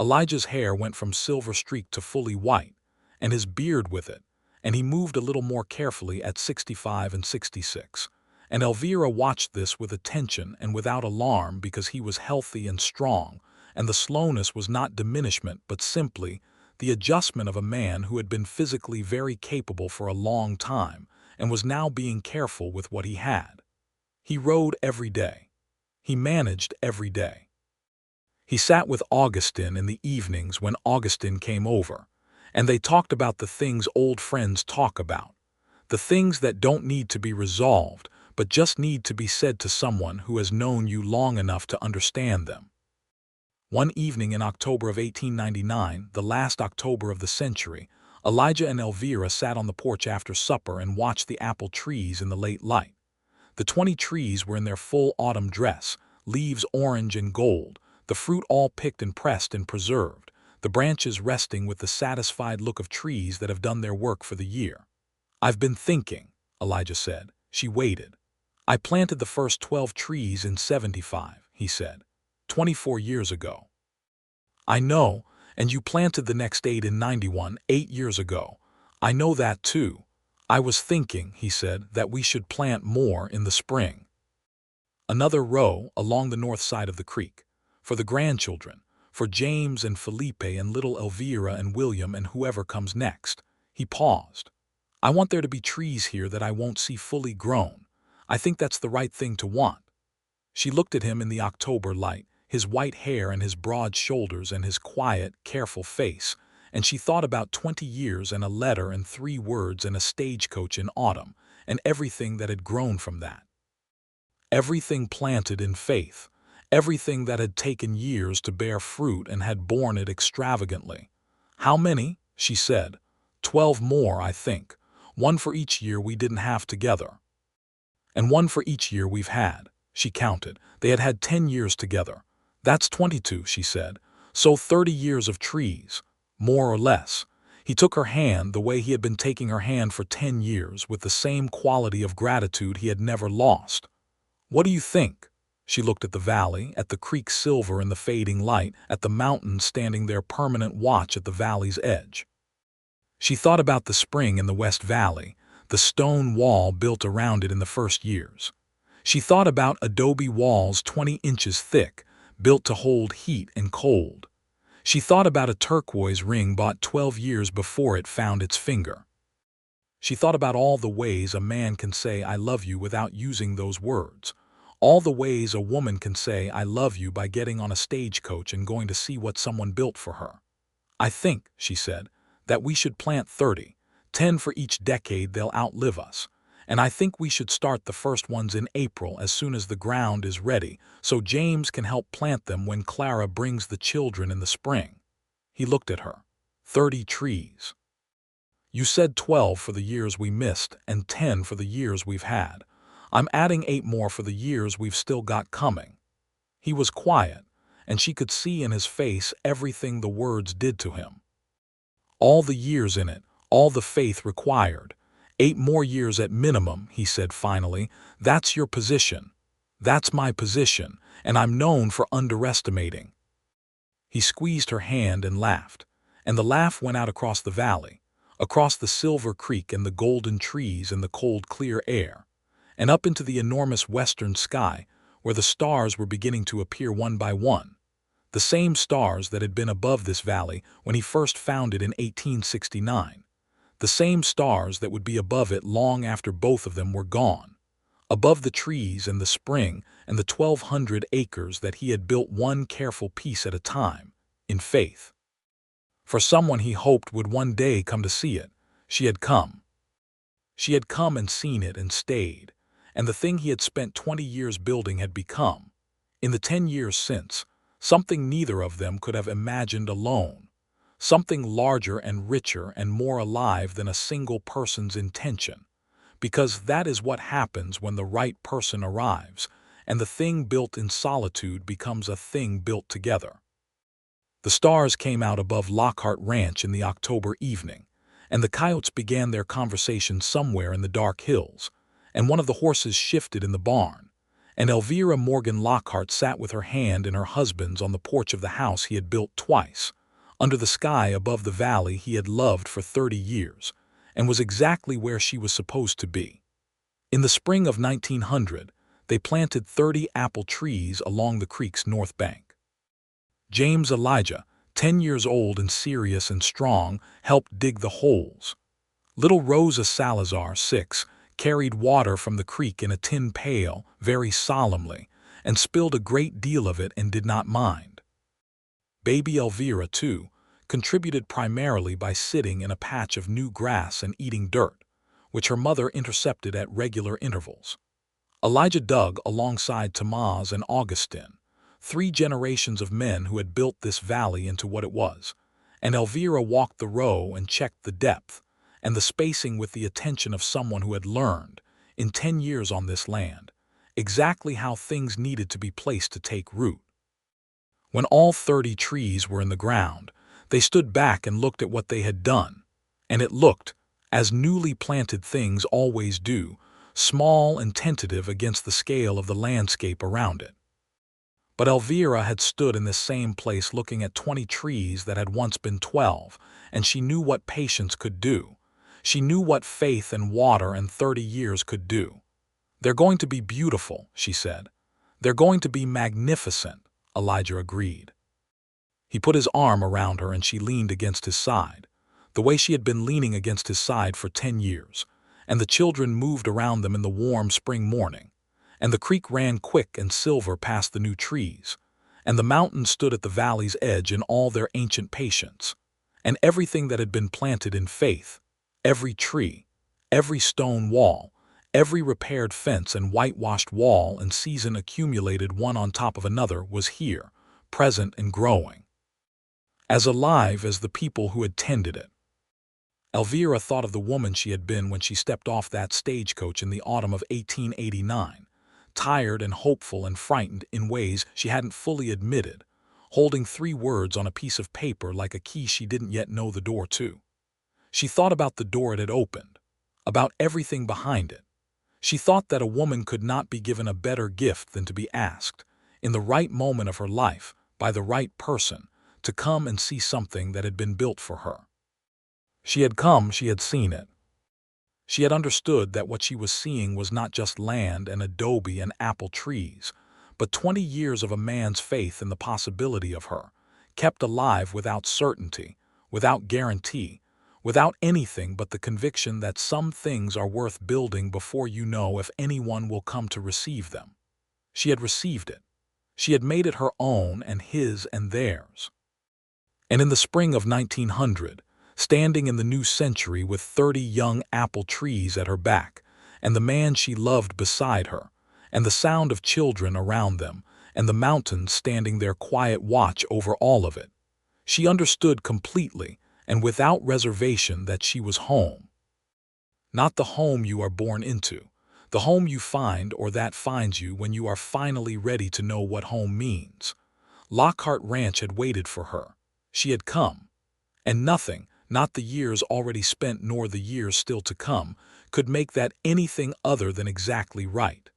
Elijah's hair went from silver-streaked to fully white, and his beard with it, and he moved a little more carefully at 65 and 66. And Elvira watched this with attention and without alarm because he was healthy and strong, and the slowness was not diminishment but simply the adjustment of a man who had been physically very capable for a long time and was now being careful with what he had. He rode every day. He managed every day. He sat with Augustine in the evenings when Augustine came over, and they talked about the things old friends talk about, the things that don't need to be resolved but just need to be said to someone who has known you long enough to understand them. One evening in October of 1899, the last October of the century, Elijah and Elvira sat on the porch after supper and watched the apple trees in the late light. The 20 trees were in their full autumn dress, leaves orange and gold, the fruit all picked and pressed and preserved, the branches resting with the satisfied look of trees that have done their work for the year. "I've been thinking," Elijah said. She waited. "I planted the first 12 trees in 75, he said, 24 years ago. "I know, and you planted the next 8 in 91, 8 years ago. I know that too. I was thinking," he said, "that we should plant more in the spring." Another row along the north side of the creek, for the grandchildren, for James and Felipe and little Elvira and William and whoever comes next. He paused. "I want there to be trees here that I won't see fully grown. I think that's the right thing to want." She looked at him in the October light, his white hair and his broad shoulders and his quiet, careful face, and she thought about 20 years and a letter and 3 words and a stagecoach in autumn, and everything that had grown from that. Everything planted in faith, everything that had taken years to bear fruit and had borne it extravagantly. "How many?" she said. 12 more, I think. 1 for each year we didn't have together. And 1 for each year we've had." She counted. They had had 10 years together. "That's 22, she said. "So 30 years of trees, more or less." He took her hand the way he had been taking her hand for 10 years, with the same quality of gratitude he had never lost. "What do you think?" She looked at the valley, at the creek silver in the fading light, at the mountains standing their permanent watch at the valley's edge. She thought about the spring in the West Valley, the stone wall built around it in the first years. She thought about adobe walls 20 inches thick, built to hold heat and cold. She thought about a turquoise ring bought 12 years before it found its finger. She thought about all the ways a man can say "I love you" without using those words. All the ways a woman can say "I love you" by getting on a stagecoach and going to see what someone built for her. "I think," she said, "that we should plant 30, 10 for each decade they'll outlive us. And I think we should start the first ones in April as soon as the ground is ready, so James can help plant them when Clara brings the children in the spring." He looked at her. 30 trees. "You said 12 for the years we missed and 10 for the years we've had. I'm adding 8 more for the years we've still got coming." He was quiet, and she could see in his face everything the words did to him. "All the years in it, all the faith required. 8 more years at minimum," he said finally. "That's your position. That's my position, and I'm known for underestimating." He squeezed her hand and laughed, and the laugh went out across the valley, across the silver creek and the golden trees and the cold clear air, and up into the enormous western sky where the stars were beginning to appear one by one, the same stars that had been above this valley when he first found it in 1869, the same stars that would be above it long after both of them were gone, above the trees and the spring and the 1,200 acres that he had built one careful piece at a time, in faith. For someone he hoped would one day come to see it, she had come. She had come and seen it and stayed, and the thing he had spent 20 years building had become, in the 10 years since, something neither of them could have imagined alone, something larger and richer and more alive than a single person's intention, because that is what happens when the right person arrives, and the thing built in solitude becomes a thing built together. The stars came out above Lockhart Ranch in the October evening, and the coyotes began their conversation somewhere in the dark hills, and one of the horses shifted in the barn, and Elvira Morgan Lockhart sat with her hand in her husband's on the porch of the house he had built twice, under the sky above the valley he had loved for 30 years, and was exactly where she was supposed to be. In the spring of 1900, they planted 30 apple trees along the creek's north bank. James Elijah, 10 years old and serious and strong, helped dig the holes. Little Rosa Salazar, 6, carried water from the creek in a tin pail very solemnly and spilled a great deal of it and did not mind. Baby Elvira, 2, contributed primarily by sitting in a patch of new grass and eating dirt, which her mother intercepted at regular intervals. Elijah dug alongside Tomás and Augustin, 3 generations of men who had built this valley into what it was, and Elvira walked the row and checked the depth and the spacing with the attention of someone who had learned, in 10 years on this land, exactly how things needed to be placed to take root. When all 30 trees were in the ground, they stood back and looked at what they had done, and it looked, as newly planted things always do, small and tentative against the scale of the landscape around it. But Elvira had stood in this same place looking at 20 trees that had once been 12, and she knew what patience could do. She knew what faith and water and 30 years could do. "They're going to be beautiful," she said. "They're going to be magnificent," Elijah agreed. He put his arm around her and she leaned against his side, the way she had been leaning against his side for 10 years, and the children moved around them in the warm spring morning, and the creek ran quick and silver past the new trees, and the mountains stood at the valley's edge in all their ancient patience, and everything that had been planted in faith, every tree, every stone wall, every repaired fence and whitewashed wall and season accumulated one on top of another was here, present and growing, as alive as the people who had tended it. Elvira thought of the woman she had been when she stepped off that stagecoach in the autumn of 1889, tired and hopeful and frightened in ways she hadn't fully admitted, holding 3 words on a piece of paper like a key she didn't yet know the door to. She thought about the door it had opened, about everything behind it. She thought that a woman could not be given a better gift than to be asked, in the right moment of her life, by the right person, to come and see something that had been built for her. She had come, she had seen it. She had understood that what she was seeing was not just land and adobe and apple trees, but 20 years of a man's faith in the possibility of her, kept alive without certainty, without guarantee, without anything but the conviction that some things are worth building before you know if anyone will come to receive them. She had received it. She had made it her own and his and theirs. And in the spring of 1900, standing in the new century with 30 young apple trees at her back, and the man she loved beside her, and the sound of children around them, and the mountains standing their quiet watch over all of it, she understood completely and without reservation that she was home. Not the home you are born into, the home you find or that finds you when you are finally ready to know what home means. Lockhart Ranch had waited for her. She had come. And nothing, not the years already spent nor the years still to come, could make that anything other than exactly right.